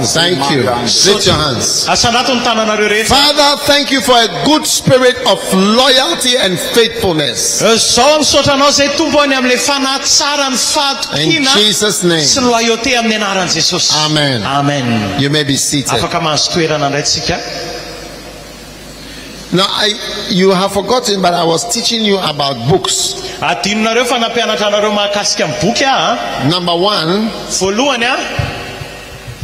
S1: Thank you. Lift your hands.
S2: Asanato ny tananareo rehetra.
S1: Father, thank you for a good spirit of loyalty and faithfulness.
S2: Zao misaotra anao zay tombo any amin'ilay fanahy tsara ny
S1: In
S2: fahatokiana
S1: Jesus' name.
S2: sy ny loyauté amin'ny anaran'i Jesosy.
S1: Amen.
S2: Amen.
S1: You may be seated.
S2: Afaka mahazo toerana indray tsika.
S1: Now, you have forgotten, but I was teaching you about books.
S2: Adinonareo fa nampianatra anareo mahakasika amin'ny boky
S1: Number one,
S2: voalohany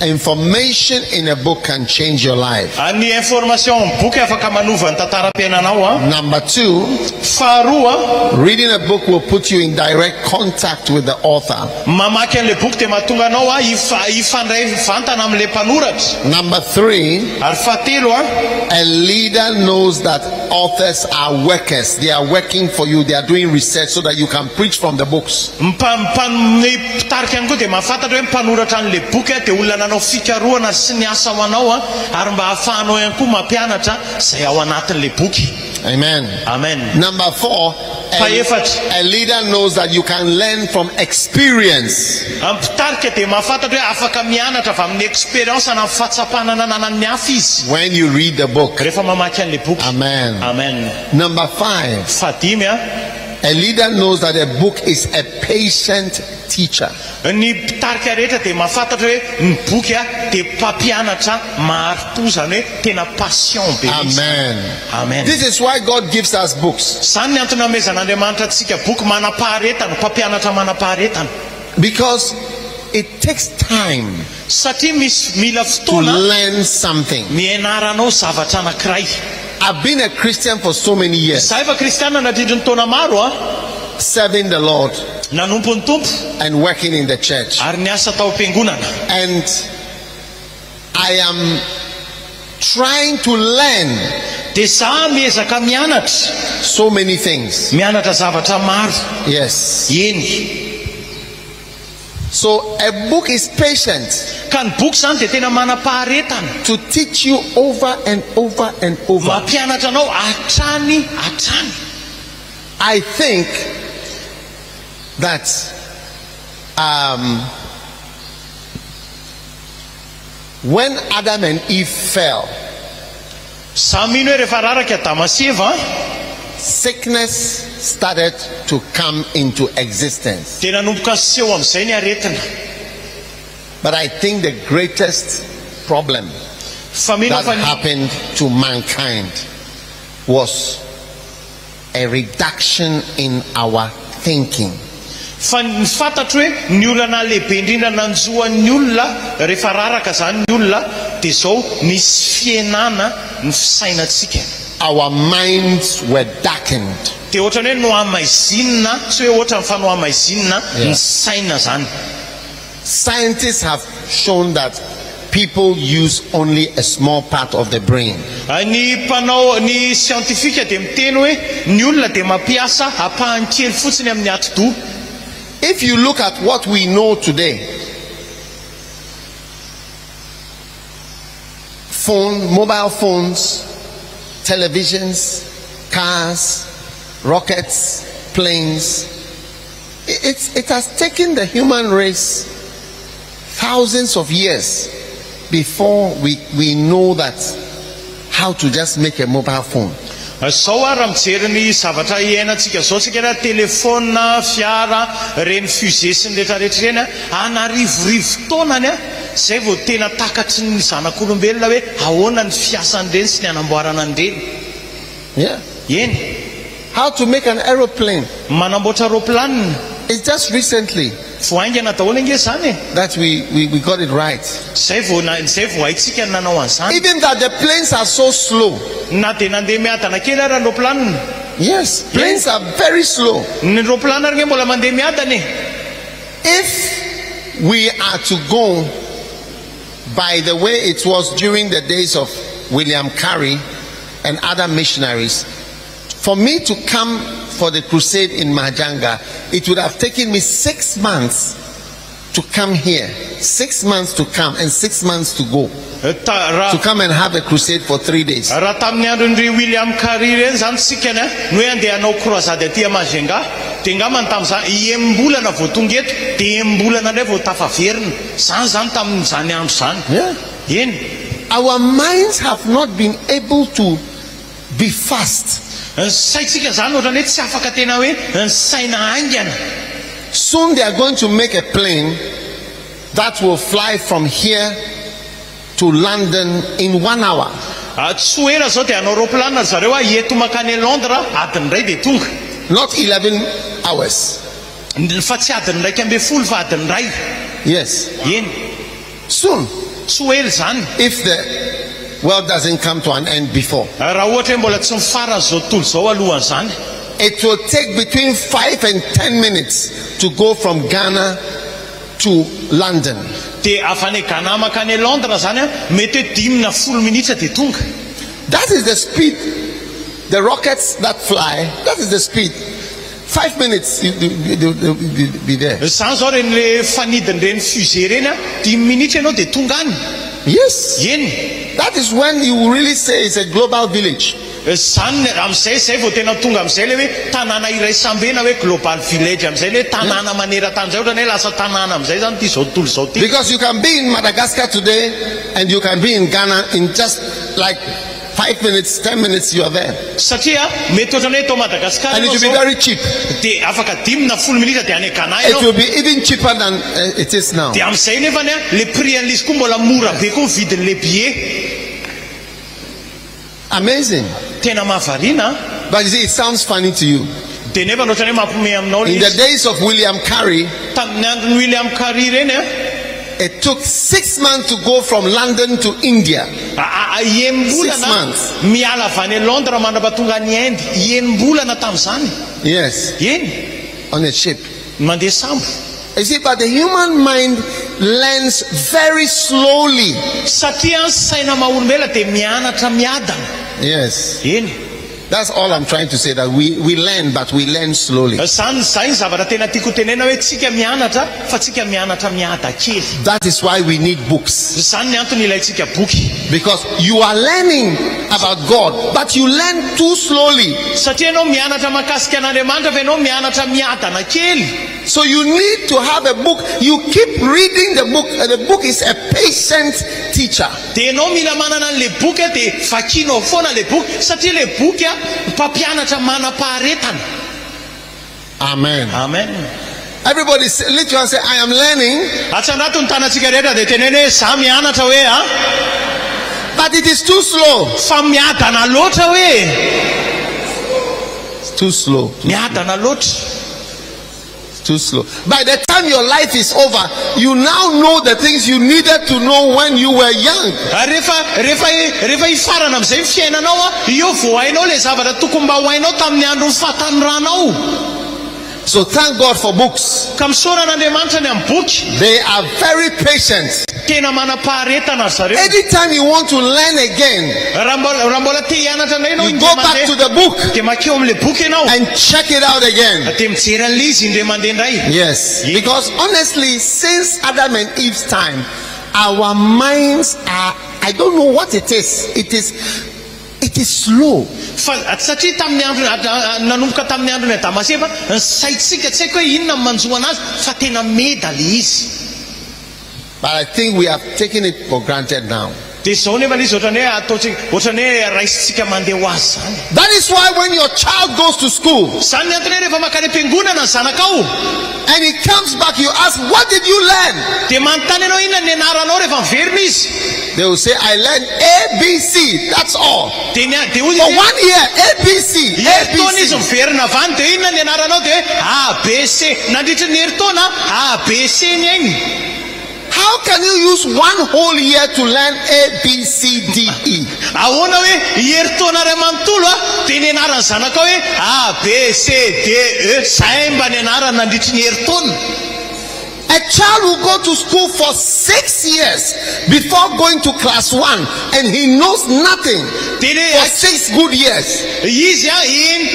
S1: information in a book can change your life.
S2: ny information amin'ny boky afaka manova ny tantaram-piainanao
S1: Number two,
S2: faharoa
S1: reading a book will put you in direct contact with the author.
S2: mamaky an'ilay boky dia mahatonga anao hifandray vantana amin'ilay mpanoratra.
S1: Number three,
S2: Ary fahatelo
S1: a leader knows that authors are workers. They are working for you. They are doing research so that you can preach from the books.
S2: ny mpitarika ihany koa dia mahafantatra hoe mpanoratra an'ilay boky dia olona nanao fikarohana sy ny asa ho anao ary mba hahafahanao ihany koa mampianatra zay ao anatin'ilay boky.
S1: Amen.
S2: Amen.
S1: Number four, a leader knows that you can learn from experience.
S2: Mpitarika dia mahafantatra hoe afaka mianatra avy amin'ny experience na fahatsapana nanan'ny hafa izy
S1: When you read the book.
S2: rehefa mamaky an'ilay boky.
S1: Amen.
S2: Amen.
S1: Number five,
S2: Fahadimy
S1: a leader knows that a book is a patient teacher.
S2: ny mpitarika rehetra dia mahafantatra hoe ny boky dia mpampianatra maharito zany hoe tena passion be izy.
S1: Amen.
S2: Amen.
S1: This is why God gives us books.
S2: Zany ny antony amezan'Andriamanitra antsika boky manam-paharetana, mpampianatra manam-paharetana.
S1: Because it takes time
S2: Satria mila
S1: to
S2: fotoana
S1: learn something.
S2: mianaranao zavatra anankiray.
S1: I've been a Christian for so many years,
S2: Zaho efa kristianina nadrindry ny taona maro
S1: serving the Lord.
S2: nanompo ny tompo
S1: and working in the church.
S2: ary niasa tao am-piangonana.
S1: And I am trying to learn
S2: Dia za miezaka mianatra
S1: so many things.
S2: mianatra zavatra maro.
S1: Yes.
S2: Eny.
S1: So a book is patient
S2: Ka ny boky zany dia tena manam-paharetana.
S1: to teach you over and over and over.
S2: Mampianatra anao hatrany hatrany.
S1: I think that when Adam and Eve fell,
S2: Za mino hoe rehefa raraka Adama sy Eva
S1: sickness started to come into existence.
S2: dia nanomboka seho amin'izay ny aretina.
S1: But I think the greatest problem
S2: Fa mino
S1: that
S2: fa ny
S1: happened to mankind was a reduction in our thinking.
S2: fa ny fantatro hoe ny olana lehibe indrindra nanjoan'ny olona rehefa raraka zany ny olona dia zao nisy fiainana ny fisainantsika.
S1: Our minds were darkened.
S2: Dia ohatrany hoe no amaizinina tsy hoe ohatra ny fa no amaizinina ny saina zany.
S1: Scientists have shown that people use only a small part of the brain.
S2: Ny mpanao ny siantifika dia miteny hoe ny olona dia mampiasa apahany kely fotsiny amin'ny ati-doha.
S1: If you look at what we know today, mobile phones, televisions, cars, rockets, planes, it has taken the human race thousands of years before we know that how to just make a mobile phone.
S2: Sao raha mijery ny zavatra iainantsika zao tsika raha telefona, fiara, reny fusée sy ny rehetrarehetra reny anarivorivo taonany zay vao tena takatry ny zanak'olombelona hoe ahoana ny fiasan'ireny sy ny anamboarana an'ireny.
S1: Yeah.
S2: Eny.
S1: How to make an aeroplane.
S2: Manamboatra roplanina.
S1: It's just recently
S2: voaingana daholo ange zany
S1: that we got it right.
S2: Zay vao haitsika ny nanao an'izany.
S1: Even that the planes are so slow.
S2: Na dia nandeha miadana kely ara ny roplanina.
S1: Yes, planes are very slow.
S2: Ny roplanina ary nge mbola mandeha miadana e.
S1: If we are to go by the way it was during the days of William Carey and other missionaries, for me to come for the crusade in Mahajanga, it would have taken me 6 months to come here. 6 months to come and 6 months to go. To come and have a crusade for 3 days.
S2: Raha tamin'ny andron'ny William Carey reny zany sika no hoe andeha hanao croisade aty Mahajanga, dia ngambany tamin'izany embolana vao tonga eto dia embolana indray vao tafaverina. Zany tamin'izany andro zany. Eny.
S1: Our minds have not been able to be fast.
S2: Ny saitsika zany ohatrany hoe tsy afaka tena hoe ny saina haingana.
S1: Soon they are going to make a plane that will fly from here to London in 1 hour.
S2: Tsy ela zao dia hanao roplanina zareo eto makany Londres adiny iray dia tonga.
S1: Not 11 hours.
S2: Fa tsy adiny iraika amby folo fa adiny iray.
S1: Yes.
S2: Eny.
S1: Soon.
S2: Tsy ela zany.
S1: If the world doesn't come to an end before.
S2: Raha ohatra hoe mbola tsy mifara zao tontolo zao alohan'izany.
S1: It will take between 5 and 10 minutes to go from Ghana to London.
S2: Dia avy any Ghana makany Londres zany mety hoe 10 na 10 minitra dia tonga.
S1: That is the speed. The rockets that fly, that is the speed. 5 minutes they'll be there.
S2: Zany zao reny le fanidiny reny fusée reny 10 minitra ianao dia tonga any.
S1: Yes.
S2: Eny.
S1: That is when you really say it's a global village.
S2: Zany amin'izay vao tena tonga amin'izay le hoe tanàna iray sambe na hoe global village amin'izay le hoe tanàna maneran-tany zay ohatrany hoe lasa tanàna amin'izay zany ty zao tontolo zao ty.
S1: Because you can be in Madagascar today and you can be in Ghana in just like 5 minutes, 10 minutes you are there.
S2: Satria mety ohatrany hoe eto Madagaskar
S1: And it will be very cheap.
S2: dia afaka 10 na 10 minitra dia any Ghana
S1: It will be even cheaper than it is now.
S2: dia amin'izay nefany le prix an'il'izy koa mbola mora be koa vidin'le billet.
S1: Amazing.
S2: Tena mahavariana.
S1: But you see, it sounds funny to you.
S2: Dia nefa ohatrany hoe mampiomehy aminao
S1: In the days of William Carey,
S2: tamin'ny andron'ny William Carey reny
S1: it took 6 months to go from London to India. 6 months.
S2: miala avy any Londres mandrapatonga any Inde. Enim-bolana tamin'izany.
S1: Yes.
S2: Eny.
S1: On a ship.
S2: mandeha sambo.
S1: You see, but the human mind learns very slowly.
S2: Satria saina maolombela dia mianatra miadana.
S1: Yes.
S2: Eny.
S1: That's all I'm trying to say, that we learn, but we learn slowly.
S2: Zany zavatra tena tiako tenena hoe tsika mianatra fa tsika mianatra miada kely.
S1: That is why we need books.
S2: Zany ny antony ilayntsika boky.
S1: Because you are learning about God, but you learn too slowly.
S2: Satria ianao mianatra mahakasika an'Andriamanitra fa ianao mianatra miadana kely.
S1: So you need to have a book. You keep reading the book. The book is a patient teacher.
S2: Dia ianao mila manana an'le boky dia vakianao foana le boky satria le boky mpampianatra manam-paharetana.
S1: Amen.
S2: Amen.
S1: Everybody lift your hand and say, I am learning.
S2: Atsanato ny tanantsika rehetra dia teneny hoe za mianatra hoe a.
S1: But it is too slow.
S2: Fa miadana loatra hoe.
S1: It's too slow.
S2: Miadana loatra.
S1: Too slow. By the time your life is over, you now know the things you needed to know when you were young.
S2: Rehefa ifarana amin'izay fiainanao a, io vao hainao le zavatra tokony mba ho hainao tamin'ny andro ny fahatanorana.
S1: So thank God for books.
S2: Ka misaorana Andriamanitra ny amin'ny boky.
S1: They are very patient.
S2: Tena manam-paharetana zareo.
S1: Anytime you want to learn again,
S2: raha mbola te hianatra indray ianao,
S1: you go back to the book
S2: dia makeo amin'le boky ianao
S1: and check it out again.
S2: dia mijery an'le izy indray mandeha indray.
S1: Yes, because honestly, since Adam and Eve's time, our minds are, I don't know what it is. It is slow.
S2: Satria tamin'ny andro nanomboka tamin'ny andro ny Adama sy Eva, ny saitsika tsy haiko hoe inona manjoa anazy fa tena meda le izy.
S1: But I think we have taken it for granted now.
S2: Dia zao nefa izy ohatrany hoe raisitsika mandeha ho azy zany.
S1: That is why when your child goes to school,
S2: zany ny antony rehefa makany am-piangonana ny zanakao
S1: and he comes back, you ask, what did you learn?
S2: dia manontany ianao inona ny anaranao rehefa miverina izy.
S1: They will say, I learned ABC, that's all.
S2: For
S1: 1 year, ABC.
S2: Heritaona izy miverina avany dia inona ny anaranao dia ABC. Nandritra ny heritaona ABC ny ainy.
S1: How can you use 1 whole year to learn A, B, C, D, E?
S2: Ahoana hoe heritaona ray manontolo a dia ny anaran'ny zanakao hoe A, B, C, D, E. Zay mba ny anarany nandritry ny heritaona.
S1: A child will go to school for 6 years before going to class 1, and he knows nothing for 6 good years.
S2: Izy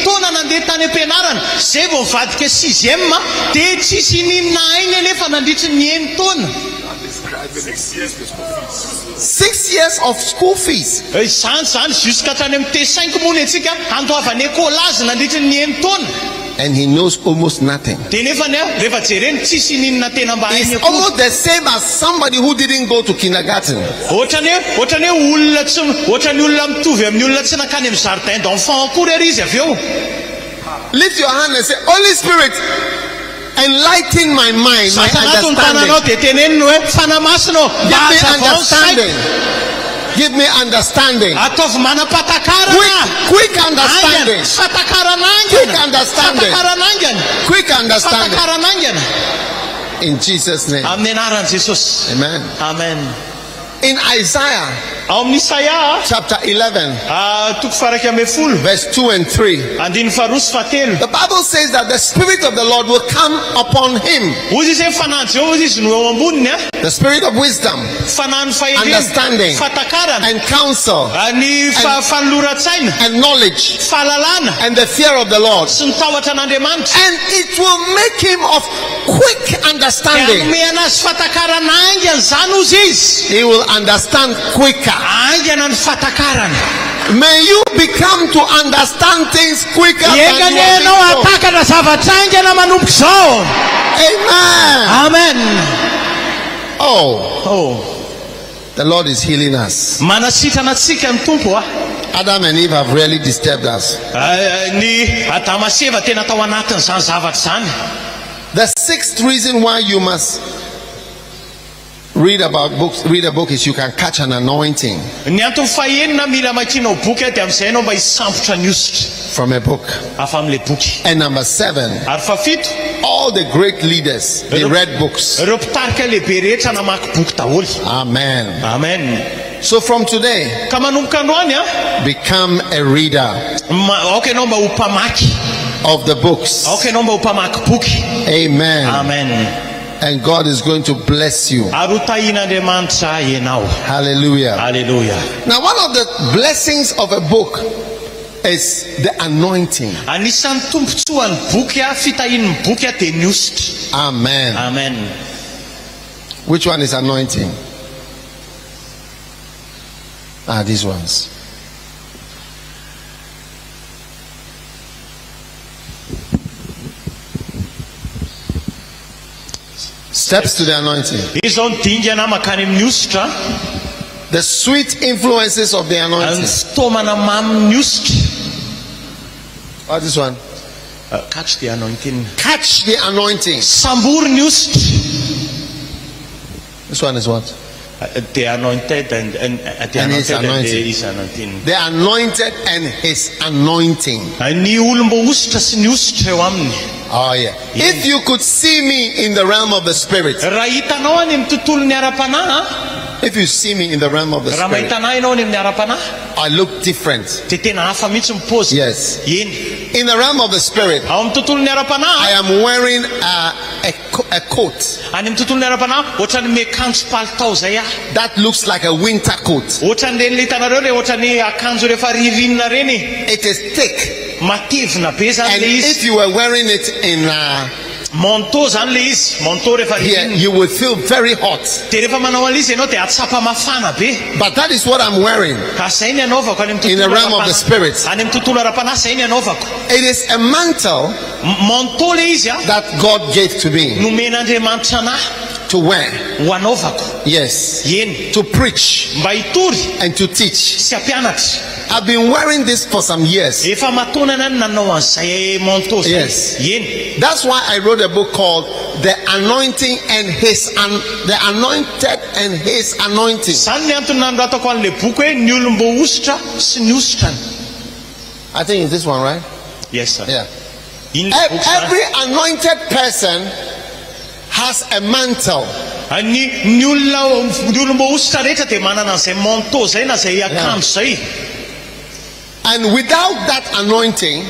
S2: taona nandeha tany am-pianarana, zay vao mivadika 6e dia tsisy ninona ainy anefa nandritry ny taona.
S1: 6 years of school fees.
S2: Zany jusqu'à tany amin'ny T5 moa antsika andoavany ekolazy nandritry ny taona.
S1: And he knows almost nothing.
S2: It's
S1: almost the same as somebody who didn't go to kindergarten. Lift your hand and say, Holy Spirit, enlighten my mind, my understanding. Give me understanding. Quick understanding. Quick understanding. In Jesus' name. Amen.
S2: Amen.
S1: In Isaiah chapter 11 verse 2 and 3, the Bible says that the Spirit of the Lord will come upon him. The Spirit of wisdom, understanding, and counsel, and knowledge, and the fear of the Lord. And it will make him of quick understanding. He will understand quicker. May you become to understand things quicker than you Amen. Oh, the Lord is healing us. Adam and Eve have really disturbed us. The sixth reason why you must read a book is you can catch an anointing from a book. And number 7, all the great leaders, they read books. Amen. So from today, become a reader. of the books. Amen.
S2: Amen.
S1: And God is going to bless you. Hallelujah.
S2: Hallelujah.
S1: Now, one of the blessings of a book is the anointing. Amen.
S2: Amen.
S1: Which one is anointing? These ones. Steps to the anointing. The sweet influences of the anointing. What is this one?
S2: Catch the anointing.
S1: Catch the anointing.
S2: Sambur newst.
S1: This one is what?
S2: The anointed and
S1: his anointing. The anointed and his anointing. Oh yeah. If you could see me in the realm of the spirit. If you see me in the realm of the spirit, I look different. Yes. In the realm of the spirit, I am wearing a coat that looks like a winter coat. It is thick. And if you were wearing it in here, you will feel very hot. But that is what I'm wearing in the realm of the spirit. It is a mantle that God gave to me to wear. Yes. To preach and to teach. I've been wearing this for some years. Yes. That's why I wrote a book called The Anointing and His The Anointed and His Anointing. I think it's this one, right?
S2: Yes, sir.
S1: Yeah. Every anointed person has a mantle. And without that anointing,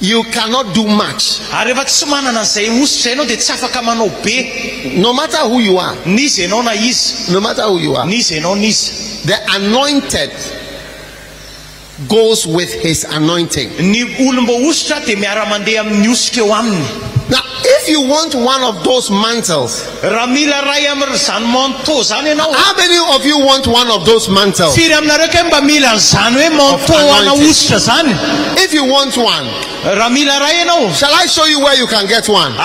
S1: you cannot do much. No matter who you are. No matter who you are. The anointed goes with his anointing. Now, if you want one of those mantles, how many of you want one of those mantles? If you want one, shall I show you where you can get one? Shall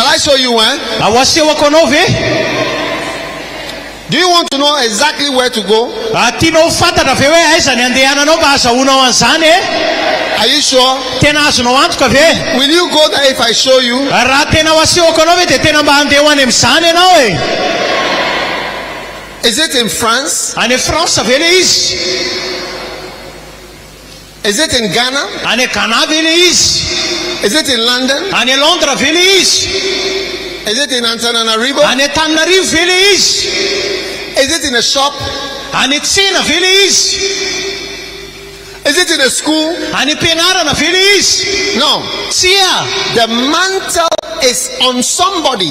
S1: I show you where? Do you want to know exactly where to go? Are you sure? Will you go there if I show you? Is it in France? Is it in Ghana? Is it in London? Is it in Antananarivo? Is it in a shop? Is it in a school? No. The mantle is on somebody.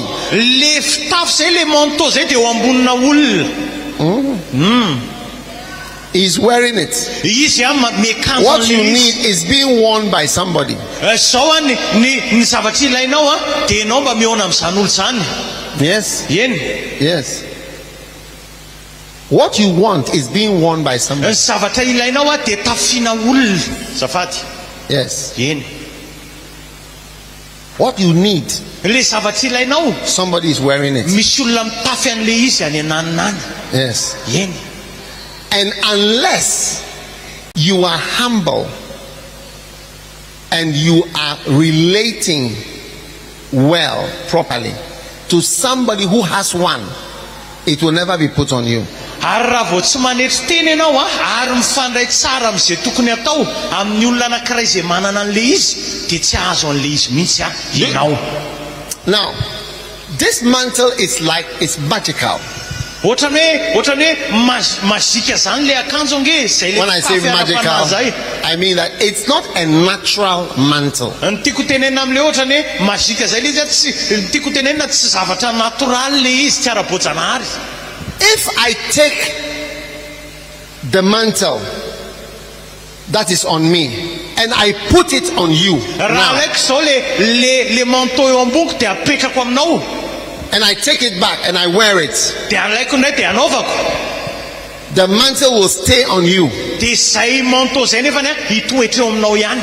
S1: He's wearing it. What you need is being worn by somebody. Yes. Yes. What you want is being worn by somebody. Yes. What you need, somebody is wearing it. Yes. And unless you are humble and you are relating well, properly, to somebody who has one, it will never be put on you. Now, this mantle is like, it's magical.
S2: ohatrany hoe mazika zany le akanjo nge zay le
S1: When I say magical, I mean that it's not a natural mantle.
S2: tiako tenena am'le ohatrany hoe mazika zay le izy tsy tiako tenena tsy zavatra natoraly le izy tsy ara-boajanahary.
S1: If I take the mantle that is on me and I put it on you
S2: raha
S1: now,
S2: alaiko zao le manteau eo amboniko de apetrako aminao,
S1: and I take it back and I wear it,
S2: de alaiko ndray de anaovako,
S1: the mantle will stay on you.
S2: de zay manteau zay nefany hitoetra eo aminao ihany.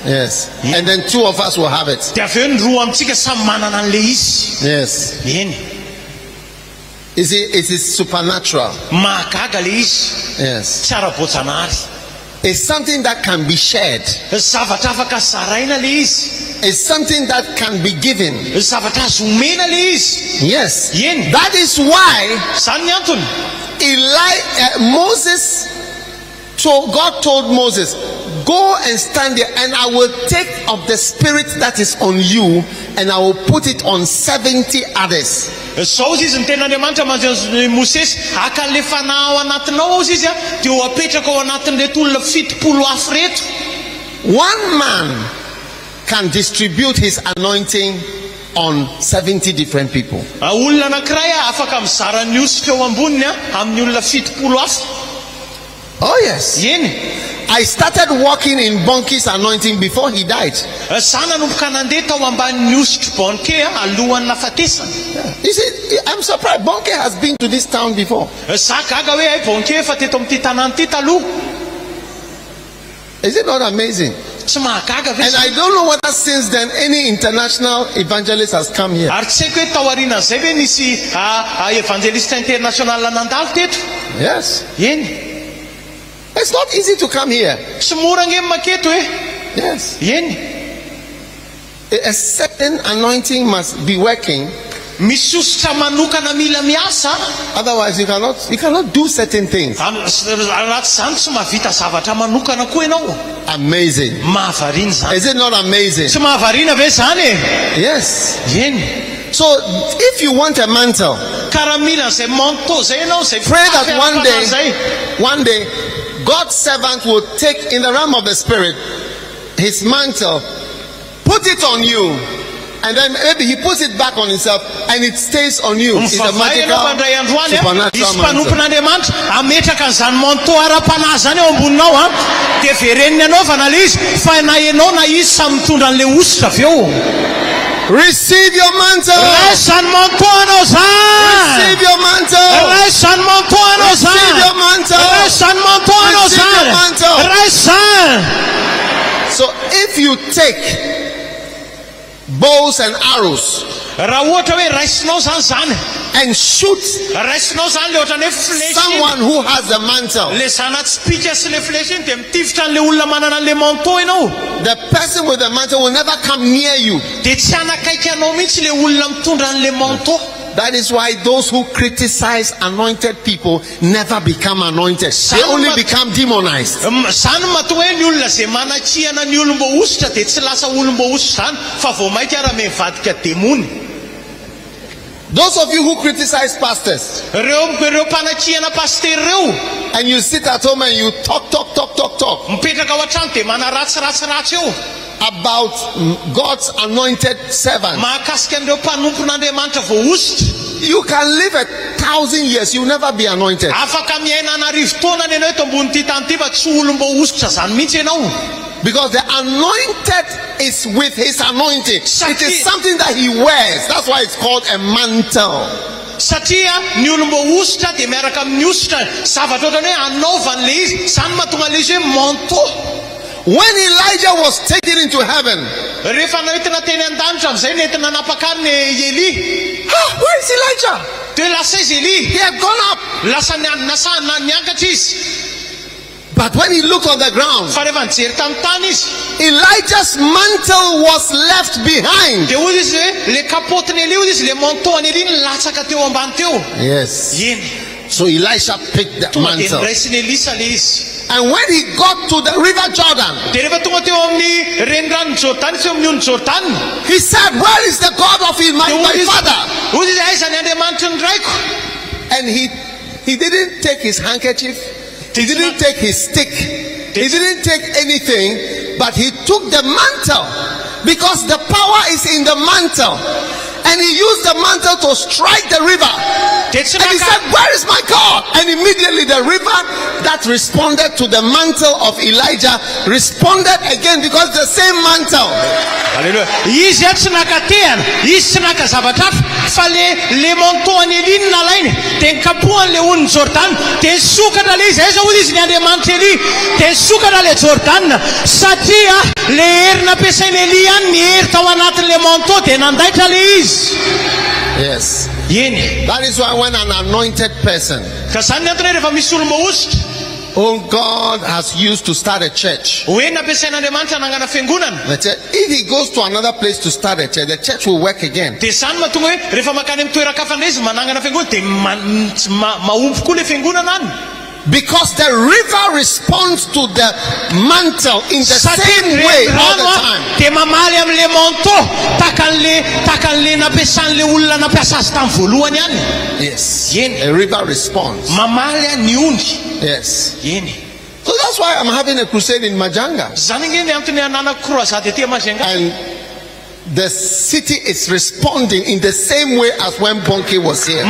S1: Yes. And then two of us will have it.
S2: De aveo ny roa amitsika samy manana an'le izy.
S1: Yes.
S2: Eny,
S1: You see, it is supernatural.
S2: mahagaga le izy,
S1: Yes.
S2: tsy ara-boajanahary.
S1: It's something that can be shared.
S2: Zavatra afaka zaraina le izy,
S1: It's something that can be given.
S2: zavatra azo omena le izy.
S1: Yes.
S2: Yen.
S1: That is why
S2: Zany ny antony
S1: God told Moses, go and stand there and I will take of the spirit that is on you and I will put it on 70 others.
S2: zao izy ny ten'Andriamanitra manjy Mosesy, aka le fanahy ao anatinao izy a, de ho apetraka ao anatin'reto olona 70 hafa reto.
S1: One man can distribute his anointing on 70 different people.
S2: Olona anankiray afaka mizara ny osika eo amboniny amin'ny olona 70 hafa.
S1: Oh yes.
S2: Eny,
S1: I started walking in Bonky's anointing before he died.
S2: zany nanomboka nandeha tao ambanin'ny ositry Bonky alohan'ny nafatesana.
S1: You see, I'm surprised. Bonky has been to this town before.
S2: Za gaga hoe ai Bonky efa teto amin'ity tanàna ity taloha.
S1: Is it not amazing?
S2: Tsy mahagaga ve?
S1: And I don't know whether since then any international evangelist has come here.
S2: Ary tsy haiko hoe tao aorianan'izay ve nisy Evanjelista international nandalo teto.
S1: Yes.
S2: Eny,
S1: It's not easy to come here.
S2: tsy mora nge maketo e.
S1: Yes.
S2: Eny,
S1: A certain anointing must be working.
S2: misy ositra manokana mila miasa,
S1: Otherwise, you cannot do certain things.
S2: raha tsy zany tsy mahavita zavatra manokana koa ianao.
S1: Amazing.
S2: Mahavariana zany.
S1: Is it not amazing?
S2: Tsy mahavariana ve zany e?
S1: Yes.
S2: Eny,
S1: So if you want a mantle,
S2: karaha mila zay manteau zay ianao, zay
S1: pray that
S2: zay.
S1: one day, God's servant will take in the realm of the spirit his mantle, put it on you, and then maybe he puts it back on himself and it stays on you. It's a magical supernatural mantle.
S2: Mpanamanitra ametraka an'izany manteau ara-panahy zany eo amboninao de vereniny anaovana le izy fa na ianao na izy samy mitondra an'le ositra aveo.
S1: Receive your mantle.
S2: Raisany manteau anao zany.
S1: Receive your mantle.
S2: Raisany manteau anao
S1: Receive
S2: zany.
S1: your mantle.
S2: Raisany manteau anao
S1: Receive your
S2: zany.
S1: mantle.
S2: Raisany.
S1: So if you take bows and arrows
S2: raha ohatra hoe raisinao zany
S1: and shoot
S2: raisinao zany le ohatrany hoe flèche
S1: someone who has the mantle,
S2: le zana-tsipika sy le flèche iny de mitifitra an'le olona manana an'le manteau ianao,
S1: the person with the mantle will never come near you.
S2: de tsy anakaiky anao mihitsy le olona mitondra an'le manteau.
S1: That is why those who criticize anointed people never become anointed. They only become demonized.
S2: Zany mahatonga hoe ny olona zay manakiana ny olom-boositra de tsy lasa olom-boositra zany fa vao mainka ara mivadika demony.
S1: Those of you who criticize pastors
S2: Reo mpanakiana pasteur reo,
S1: and you sit at home and you talk
S2: mipetraka ao an-trano de manaratsiratsiratsy eo
S1: about God's anointed servant,
S2: mahakasika an'ireo mpanompon'Andriamanitra voaositra,
S1: you can live 1,000 years, you will never be anointed.
S2: afaka miaina anarivo taona ny ianao eto ambony tany ity fa tsy olom-boaositra zany mihitsy ianao.
S1: Because the anointed is with his anointing. It is something that he wears. That's why it's called a mantle.
S2: Satria ny olom-boaositra de miaraka amin'ny ositra, zavatra ohatrany hoe anaovany le izy, zany mahatonga le izy hoe manteau.
S1: When Elijah was taken into heaven,
S2: Rehefa naentina teny an-danitra amin'izay nentina napakariny Eli.
S1: where is Elijah?
S2: De lasa izy Eli,
S1: He had gone up.
S2: lasa niankatra izy.
S1: But when he looked on the ground,
S2: Fa rehefa nijery tamin'ny tany izy,
S1: Elijah's mantle was left behind.
S2: de hozy izy hoe le kapotiny Eli, hozy izy le manteau any Eli nilatsaka teo ambany teo.
S1: Yes.
S2: Eny,
S1: So Elisha picked the
S2: tonga de
S1: mantle.
S2: niraisiny Elisa le izy.
S1: And when he got to the river Jordan,
S2: De rehefa tonga teo amin'ny renirano Jordany, teo amin'ny ony Jordany,
S1: he said, where is the God of my father?
S2: hozy izy aiza ny Andriamanitra ny raiko?
S1: And he didn't take his handkerchief, he didn't take his stick, he didn't take anything, but he took the mantle, because the power is in the mantle. And he used the mantle to strike the river. And he said, where is my God? And immediately the river that responded to the mantle of Elijah responded again, because the same mantle.
S2: Hallelujah.
S1: Yes. That is why when an anointed person whom God has used to start a church, if he goes to another place to start a church, the church will work again. Because the river responds to the mantle in the same way all the time. Yes. A river responds. Yes. So that's why I'm having a crusade in Mahajanga. And the city is responding in the same way as when Boky was here.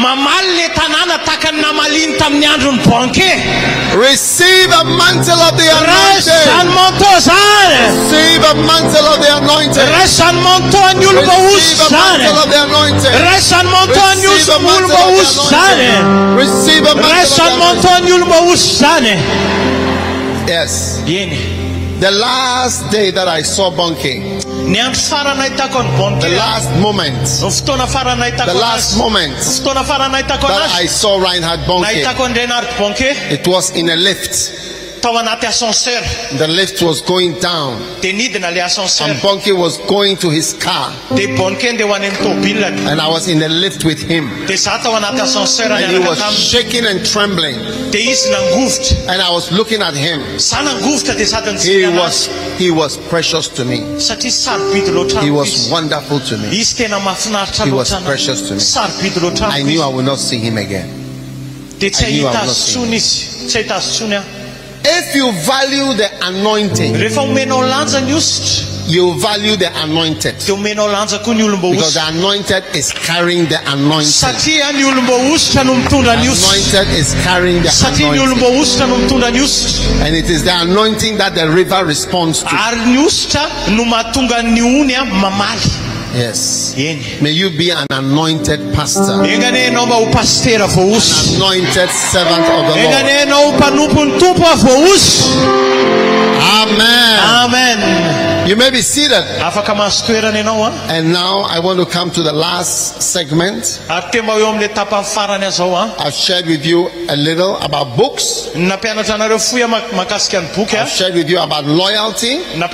S1: Receive a mantle of the anointing. Receive a mantle of the anointing. Receive a mantle of the anointing. Receive a mantle of the anointing. Yes. The last day that I saw Boky, the last moment that I saw Reinhard Boky, it was in a lift. The lift was going down, and Boky was going to his car, and I was in the lift with him, and he was shaking and trembling, and I was looking at him. He was precious to me. He was wonderful to me. He was precious to me. I knew I would not see him again. I knew I would not see him. If you value the anointing, you value the anointed, because the anointed is carrying the anointing. The anointed is carrying the anointing, and it is the anointing that the river responds to. Yes. May you be an anointed pastor, an anointed servant of the Lord. Amen.
S2: Amen.
S1: You may be seated. And now I want to come to the last segment. I've shared with you a little about books. I've shared with you about loyalty. Now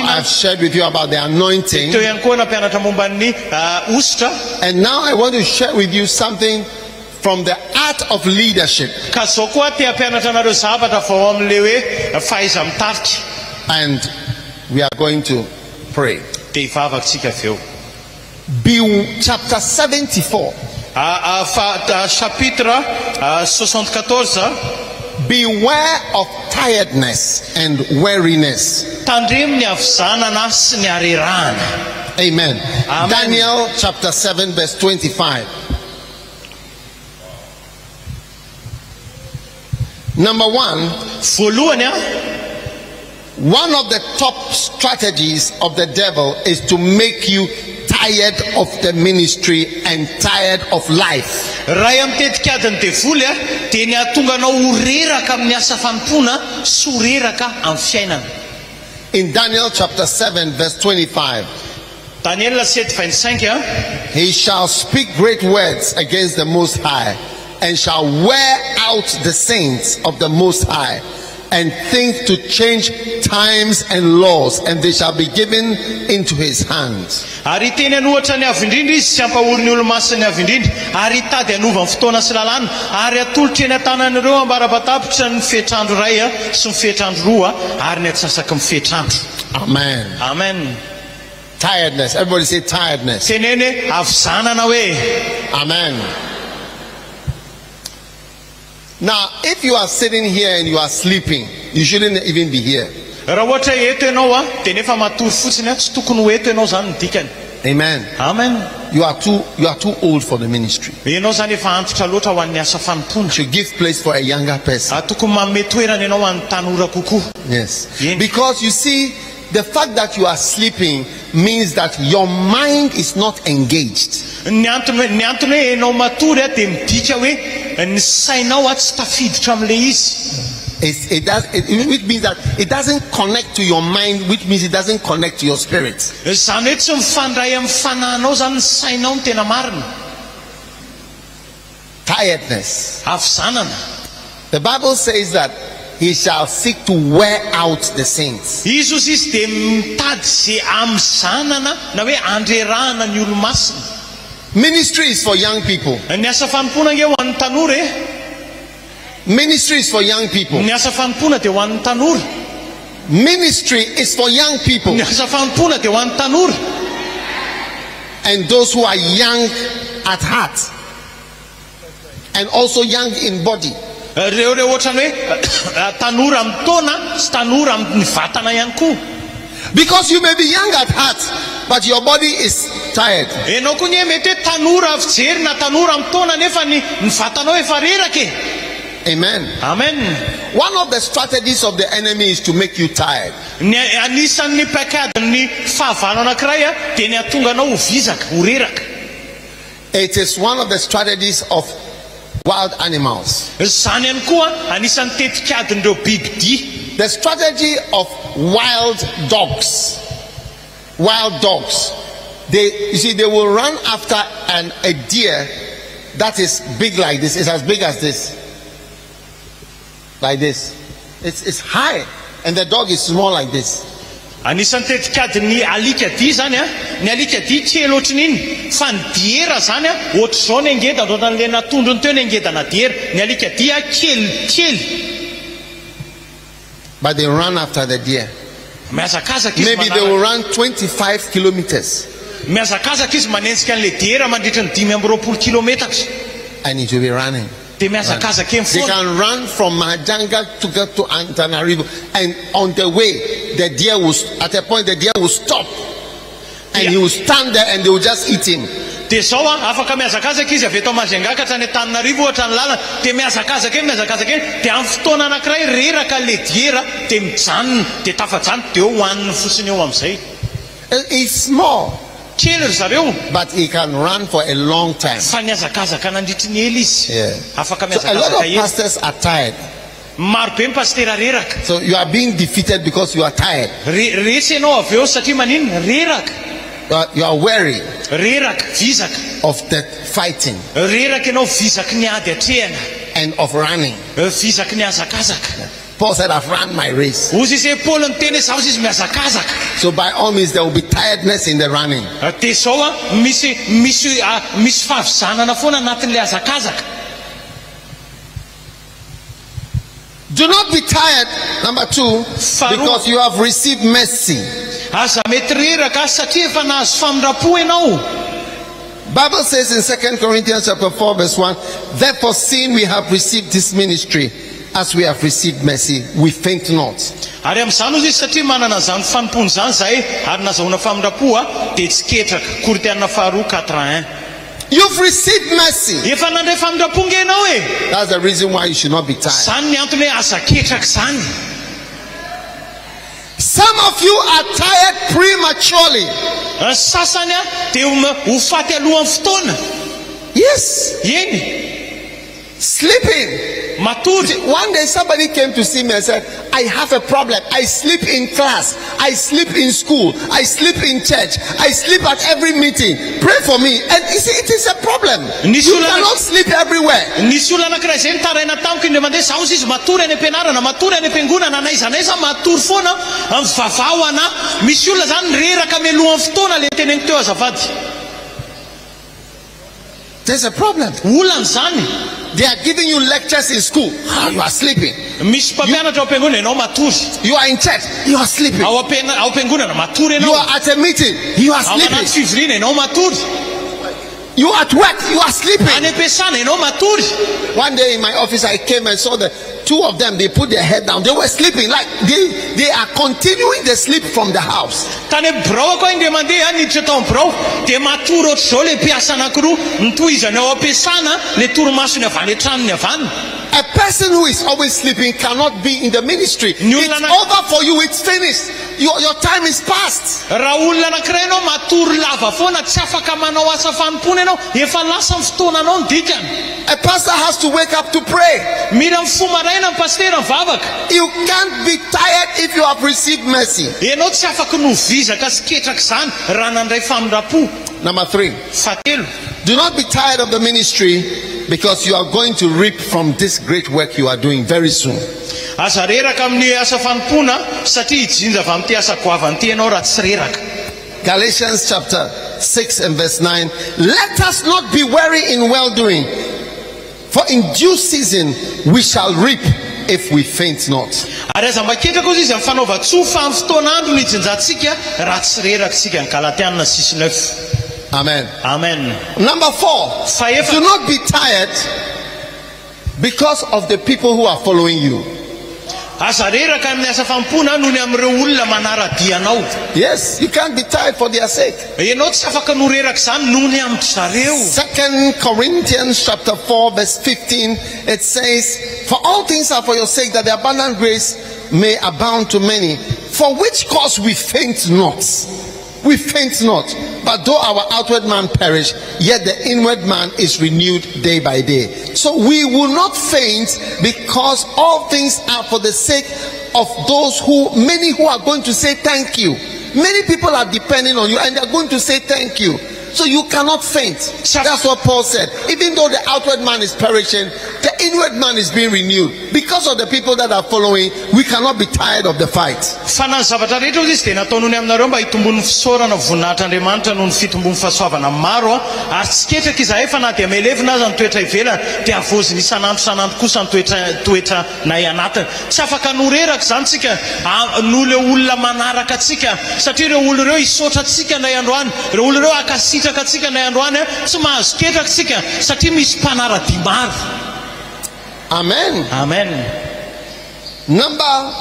S1: I've shared with you about the anointing. And now I want to share with you something from the art of leadership. And we are going to pray. Chapter 74. Beware of tiredness and weariness. Amen. Daniel chapter 7 verse 25. Number one of the top strategies of the devil is to make you tired of the ministry and tired of life. In Daniel chapter 7 verse 25, he shall speak great words against the Most High, and shall wear out the saints of the Most High, and think to change times and laws, and they shall be given into his hands. Amen.
S2: Amen.
S1: Tiredness. Everybody say tiredness. Amen. Now, if you are sitting here and you are sleeping, you shouldn't even be here. Amen.
S2: Amen.
S1: You are too old for the ministry.
S2: You
S1: should give place for a younger person. Yes. Because you see, the fact that you are sleeping means that your mind is not engaged. Which means that it doesn't connect to your mind, which means it doesn't connect to your spirit. Tiredness. The Bible says that he shall seek to wear out the saints. Ministry is for young people. Ministry is for young people. Ministry is for young people. And those who are young at heart and also young in body. Because you may be young at heart, but your body is tired. Amen.
S2: Amen.
S1: One of the strategies of the enemy is to make you tired. It is one of the strategies of wild animals. The strategy of wild dogs, they will run after a deer that is big like this. It's as big as this, like this. It's high, and the dog is small like this. But they run after the deer. Maybe they will run 25 kilometers. And it will be running. They can run from Mahajanga to get to Antony, and on the way, at a point the deer will stop, and he will stand there, and they will just eat him. It's small, but he can run for a long time. So a lot of pastors are tired. So you are being defeated because you are tired. You are weary of the fighting and of running. Paul said, I've run my race. So by all means, there will be tiredness in the running. Do not be tired, number 2, because you have received mercy. Bible says in 2 Corinthians chapter 4 verse 1, therefore seeing we have received this ministry, as we have received mercy, we faint not. You've received mercy. That's the reason why you should not be tired. Some of you are tired prematurely. Yes. Sleeping. One day somebody came to see me and said, I have a problem. I sleep in class, I sleep in school, I sleep in church, I sleep at every meeting. Pray for me. And you see, it is a problem. You cannot sleep everywhere. There's a problem. They are giving you lectures in school. You are sleeping. You are in church. You are sleeping. You are at a meeting. You are sleeping. You at work, you are sleeping.
S2: Any ampiasana ianao matory.
S1: One day in my office, I came and saw the two of them. They put their head down. They were sleeping, like they are continuing the sleep from the house.
S2: Tany birao koa indray mandeha niditra tao birao dia matory ohatr'izao le mpiasa anankiroa nitohizany ao ampiasana le toromasony avy any an-tranony avy any.
S1: A person who is always sleeping cannot be in the ministry. It's over for you. It's finished. Your time is past.
S2: Raha olona anankiray ianao matory lava foana tsy afaka manao asa fanompona ianao efa lasa ny fotoananao ny dikany.
S1: A pastor has to wake up to pray.
S2: Mira mifomaraina ny pastera mivavaka.
S1: You can't be tired if you have received mercy.
S2: Ianao tsy afaka novizaka sy ketraka izany raha nandray famindrapo.
S1: Number 3.
S2: Fatelo.
S1: Do not be tired of the ministry, because you are going to reap from this great work you are doing very soon.
S2: Aza reraka amin'ny asa fanompona satria hijinja avy amin'ity asa goavany ity ianao raha tsy reraka.
S1: Galatians chapter 6 and verse 9. Let us not be weary in well-doing, for in due season we shall reap if we faint not.
S2: Ary aza maketra koa izy amin'ny fanaova-tsofa amin'ny fotoan'andro ny hinjanjantsika raha tsy reraka sika ny Galatiana 6:9.
S1: Amen.
S2: Amen.
S1: Number 4. Do not be tired because of the people who are following you.
S2: Aza reraka amin'ny asa fampona noho ny amin'ireo olona manara-dianao.
S1: Yes, you can't be tired for their sake.
S2: Ianao tsy afaka no reraka izany noho ny amin'ny zareo.
S1: 2 Corinthians chapter 4 verse 15, it says, for all things are for your sake, that the abundant grace may abound to many, for which cause we faint not. We faint not, but though our outward man perish, yet the inward man is renewed day by day. So we will not faint, because all things are for the sake of those many who are going to say thank you. Many people are depending on you and they are going to say thank you. So you cannot faint. That's what Paul said. Even though the outward man is perishing, the inward man is being renewed. Because of the people that are following, we cannot be tired of the fight.
S2: Fanany zavatra rehetra izy dia nataonony aminareo mba hitombon'ny fisaorana voninahitran'Andriamanitra noho ny fitombon'ny fahasoavana maro ary tsy ketraka izahay fa na dia amelevina aza ny toetra ivelany dia avoziny isan'andro kosa ny toetra nay anatiny. Tsy afaka noreraka izany tsika noho le olona manaraka atsika, satria ireo olona ireo hisaotra atsika nay androany, ireo olona ireo akasitraka atsika nay androany tsy mahazo ketraka atsika satria misy mpanaradi maro.
S1: Amen.
S2: Amen.
S1: Number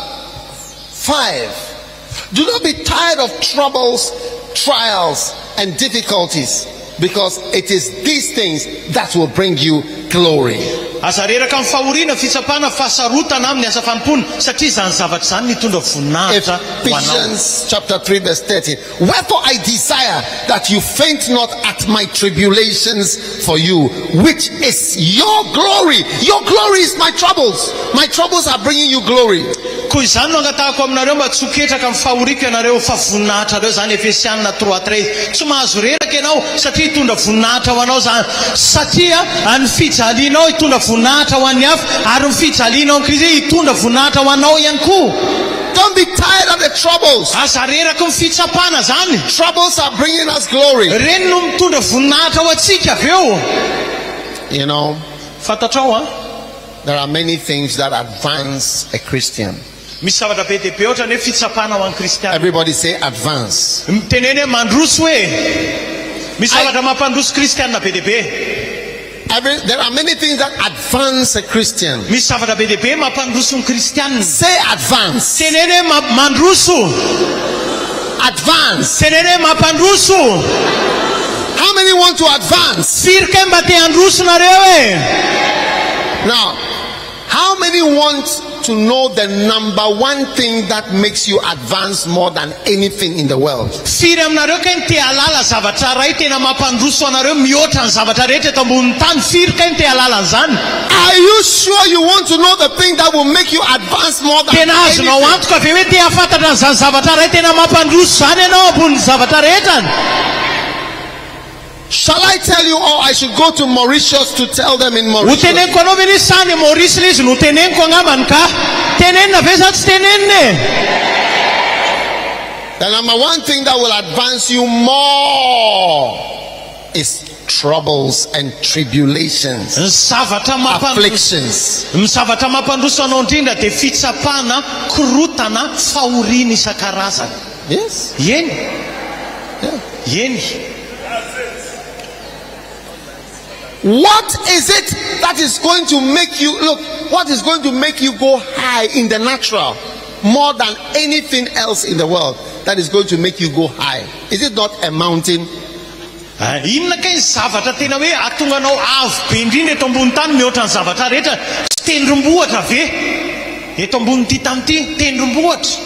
S1: 5. Do not be tired of troubles, trials, and difficulties, because it is these things that will bring you glory.
S2: Aza reraka amin'ny fahoriana, fitsapana, fahasarotana amin'ny asa fanompona satria izany zavatra izany nitondra voninahitra ho anao.
S1: Ephesians chapter 3 verse 13. Wherefore I desire that you faint not at my tribulations for you, which is your glory. Your glory is my troubles. My troubles are bringing you glory.
S2: Koa izany no angatahako aminareo mba tsy ho ketraka amin'ny fahoriko ianareo fa voninahitra reo zany. Efesianina 3:13. Tsy mahazo reraka ianao satria hitondra voninahitra ho anao zany, satria ny fijalianao hitondra voninahitra ho an'ny hafa ary ny fijalianao ny Kristy hitondra voninahitra ho anao ihany koa.
S1: Don't be tired of the troubles.
S2: Aza reraka ny fitsapana zany.
S1: Troubles are bringing us glory.
S2: Reny no mitondra voninahitra ho atsika avy eo.
S1: You know,
S2: fatatrao
S1: there are many things that advance a Christian.
S2: Misy zavatra be dia be ohatra ny fitsapana ho an'ny kristiana.
S1: Everybody say advance.
S2: Miteneny hoe mandroso hoe. Misy zavatra mampandroso kristiana be dia be.
S1: There are many things that advance a Christian.
S2: Misy zavatra be dia be mampandroso ny kristiana.
S1: Say advance.
S2: Teneny hoe mandroso.
S1: Advance.
S2: Teneny hoe mampandroso.
S1: How many want to advance?
S2: Firy kay mba te handroso nareo e?
S1: Now, how many want to know the number one thing that makes you advance more than anything in the world?
S2: Firy aminareo kay te halala zavatra ray tena mampandroso anareo mihoatra ny zavatra rehetra eto ambonin'ny tany. Firy kay te halala an'izany?
S1: Are you sure you want to know the thing that will make you advance more than
S2: tena azonao antoka ve hoe te hafantatra an'izany zavatra ray tena mampandroso zany ianao ambonin'ny zavatra rehetra?
S1: Shall I tell you, or I should go to Mauritius to tell them in Mauritius?
S2: Utenenko anao ve ni sany Maurice lizy no tenenko angambany ka? Tenenina ve sa tsy tenenina?
S1: The number one thing that will advance you more is troubles and tribulations, afflictions.
S2: Zavatra mampandroso anao indrindra dia fitsapana, korotana, fahoriana isan-karazany.
S1: Yes.
S2: Yeny.
S1: Yeah.
S2: Yeny.
S1: What is it that is going to make you look? What is going to make you go high in the natural more than anything else in the world? That is going to make you go high. Is it not a mountain?
S2: Inona kay zavatra tena hoe atonga anao avo be indrindra eto ambony tany mihoatra ny zavatra rehetra tsy tendrombohatra ve eto ambony ty tendrombohatra.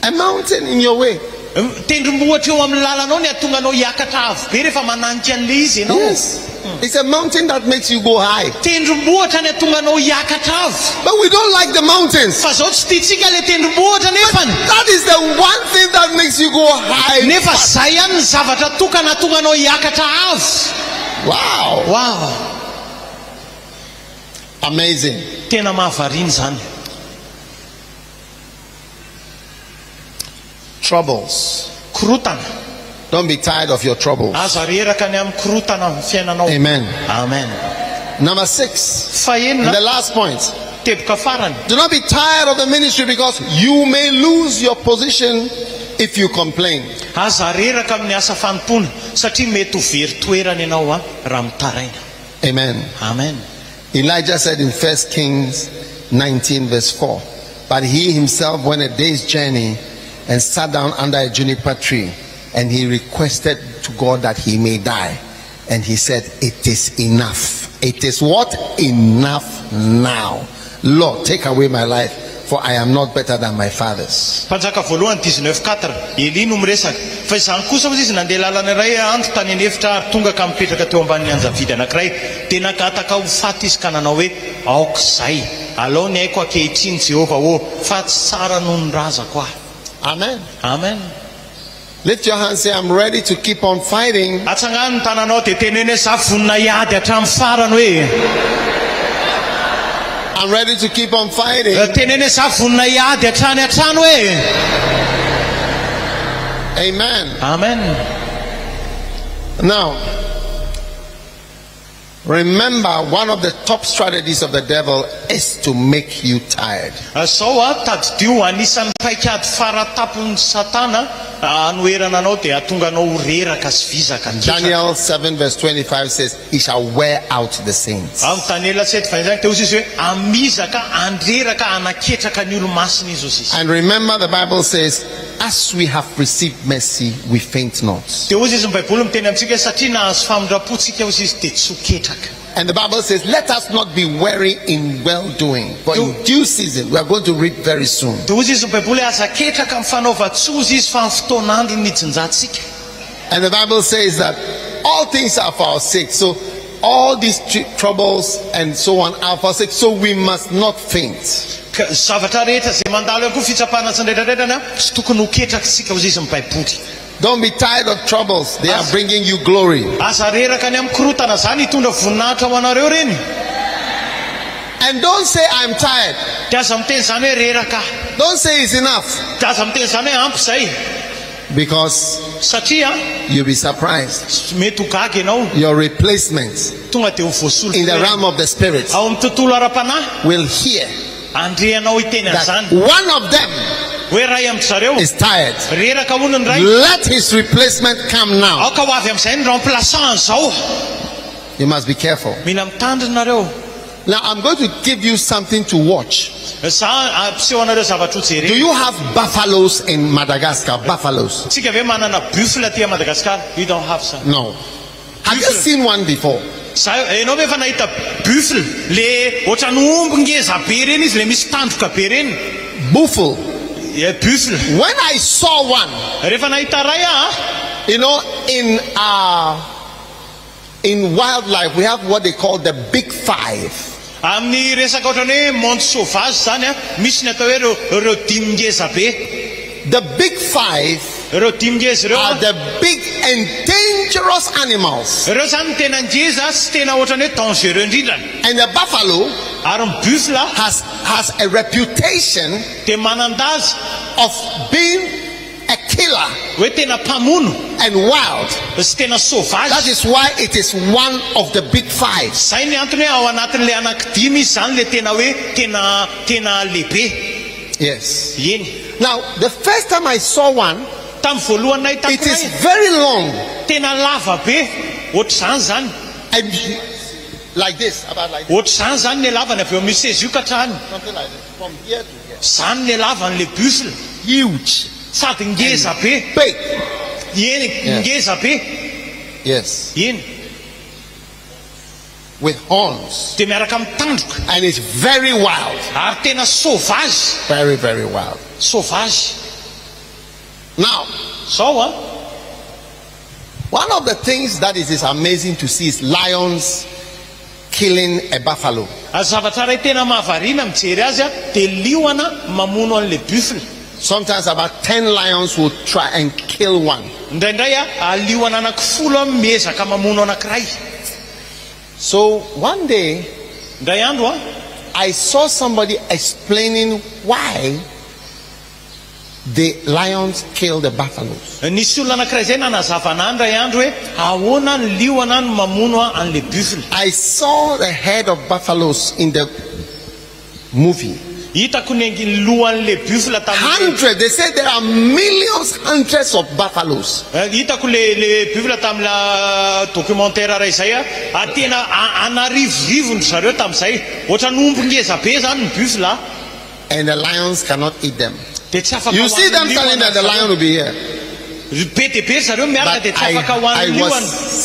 S1: A mountain in your way.
S2: Tendrombohatra eo amin'ny lalanao ny atonga anao hiakatra avo be rehefa mananika an'le izy ianao.
S1: Yes. It's a mountain that makes you go high.
S2: Tendrombohatra ny atonga anao hiakatra avo.
S1: But we don't like the mountains.
S2: Fa zao tsy tiantsika le tendrombohatra nefany.
S1: That is the one thing that makes you go high.
S2: Nefa zay ihany ny zavatra tokana atonga anao hiakatra avo.
S1: Wow. Amazing.
S2: Tena mahavariana zany.
S1: Troubles.
S2: Korotana.
S1: Don't be tired of your troubles.
S2: Aza reraka ny amin'ny korotana amin'ny fiainanao.
S1: Amen.
S2: Amen.
S1: Number 6.
S2: Fahenina.
S1: The last point.
S2: Teboka farany.
S1: Do not be tired of the ministry because you may lose your position if you complain.
S2: Aza reraka amin'ny asa fanompona satria mety ho very toerana ianao raha mitaraina.
S1: Amen.
S2: Amen.
S1: Elijah said in 1 Kings 19 verse 4, but he himself went a day's journey and sat down under a juniper tree, and he requested to God that he may die. And he said, it is enough. It is what? Enough now. Lord, take away my life, for I am not better than my fathers.
S2: Panjaka voalohany 19:4 Eli no miresaka fa izany kosa izy nandeha lalana iray andro tany anefitra ary tonga ka mipetraka teo ambanin'ny anjavidy anankiray dia nagataka ho faty izy ka nanao hoe aoka izay alao ny haiko ankehitriny Jehova fa tsy tsara noho ny razako aho.
S1: Amen.
S2: Amen.
S1: Lift your hand, say, I'm ready to keep on fighting.
S2: Atsangano ny tananao dia tenene za vonina iady hatramin'ny farany hoe
S1: I'm ready to keep on fighting.
S2: tenene za vonina iady hatrany hatrany hoe
S1: Amen.
S2: Amen.
S1: Now, remember, one of the top strategies of the devil is to make you tired.
S2: Sao tadidio anisan'ny paikady faratapon'ny Satana anoerana anao dia atonga anao ho reraka sy vizaka.
S1: Daniel 7 verse 25 says, he shall wear out the saints.
S2: Amin'ny Daniela 7:25 teo izy hoe amizaka andreraka anaketraka ny olo-masina izy izy.
S1: And remember, the Bible says, as we have received mercy, we faint not.
S2: Teo izy Baiboly miteny amintsika satria nahazo famindrapontsika izy dia tsy ho ketraka.
S1: And the Bible says, let us not be weary in well-doing, for in due season we are going to reap very soon.
S2: Teo izy Baiboly aza ketraka amin'ny fanaova-tsozy izy fa amin'ny fotoan'andro ny jinjatsika.
S1: And the Bible says that all things are for our sake. So all these troubles and so on are for our sake. So we must not faint.
S2: Zavatra rehetra zay mandalo koa fitsapana sy ndraidradraitrana tsy tokony ho ketraka tsika ho izy Baiboly.
S1: Don't be tired of troubles. They are bringing you glory.
S2: Aza reraka ny amin'ny korotana zany hitondra voninahitra ho anareo reny.
S1: And don't say I'm tired.
S2: Dia aza miteny zany hoe reraka.
S1: Don't say it's enough.
S2: Dia aza miteny zany hoe ampy zay.
S1: Because
S2: satria
S1: you'll be surprised.
S2: Mety ho gaga ianao.
S1: Your replacement
S2: Tonga dia ho voasolo
S1: in the realm of the spirit
S2: ao amin'ny tontolo ara-panahy
S1: will hear
S2: andreanao hiteny
S1: that
S2: an'izany
S1: one of them
S2: hoe ray amin'ny zareo
S1: is tired.
S2: reraka hono ny ray.
S1: Let his replacement come now.
S2: Aoka ho avy amin'izay ny remplaçant zao.
S1: You must be careful.
S2: Mila mitandrinareo.
S1: Now I'm going to give you something to watch.
S2: Za ampiseho anareo zavatra ho
S1: Do
S2: jerena.
S1: you have buffaloes in Madagascar? Buffaloes?
S2: Tsika ve manana buffle aty Madagaskar? You don't have some.
S1: No. Have you seen one before?
S2: Enao ve fa nahita buffle le ohatran'ny omby ngeza be reny izy le misy tandroka be reny.
S1: Buffalo.
S2: Buffle.
S1: When I saw one,
S2: Rehefa nahita ray
S1: you know, in wildlife we have what they call the big five.
S2: Amin'ny resaka ohatran'ny hoe monde sauvage zany misy ny atao hoe reo dimy ngeza be.
S1: The big five
S2: Reo dimy ngeza reo
S1: are the big and dangerous animals.
S2: reo zany tena ngeza sy tena ohatran'ny hoe dangereux indrindra.
S1: And the buffalo
S2: Ary ny buffle
S1: has a reputation
S2: dia manandaza
S1: of being a killer
S2: hoe tena mpamono
S1: and wild.
S2: sy tena sauvage.
S1: That is why it is one of the big five.
S2: Zay ny antony hoe ao anatin'le anankidimy izy zany le tena hoe tena lehibe.
S1: Yes.
S2: Eny.
S1: Now, the first time I saw one,
S2: Tamin'ny voalohany nahitako
S1: it is
S2: ray
S1: very long
S2: tena lava be ohatr'izany zany.
S1: like this, about like this.
S2: Ohatr'izany zany ny halavany avy eo amin'ny seza io ka hatrany.
S1: Something like this. From here to here.
S2: Zany ny halavan'le buffle.
S1: Huge.
S2: Sady ngeza be.
S1: Big.
S2: Eny ngeza be.
S1: Yes.
S2: Eny.
S1: With horns.
S2: De miaraka amin'ny tandroka.
S1: And it's very wild.
S2: Ary tena sauvage.
S1: Very, very wild.
S2: Sauvage.
S1: Now,
S2: Sao
S1: one of the things that is amazing to see is lions killing a buffalo.
S2: zavatra ray tena mahavariana mijery azy de liona mamono an'le buffle.
S1: Sometimes about 10 lions will try and kill one.
S2: Indraindray liona anankifolo miezaka mamono anankiray.
S1: So one day,
S2: Indray andro
S1: I saw somebody explaining why the lions kill the buffaloes.
S2: nisy olona anankiray zay nanazavana ndray andro hoe ahoana ny liona no mamono an'le buffle.
S1: I saw the head of buffaloes in the movie.
S2: Hitako ny lohan'le buffle tamin'ny
S1: Hundreds. They say there are millions, hundreds of buffaloes.
S2: hitako le buffle tamin'la documentaire ray zay tena anarivorivo zareo tamin'izay ohatra ny omby ngeza be zany ny buffle
S1: And the lions cannot eat them.
S2: de tsy afaka
S1: You see them telling that the lion will be here.
S2: be de be zareo miaraka
S1: But
S2: de tsy afaka
S1: I
S2: hoan'ny
S1: was
S2: liona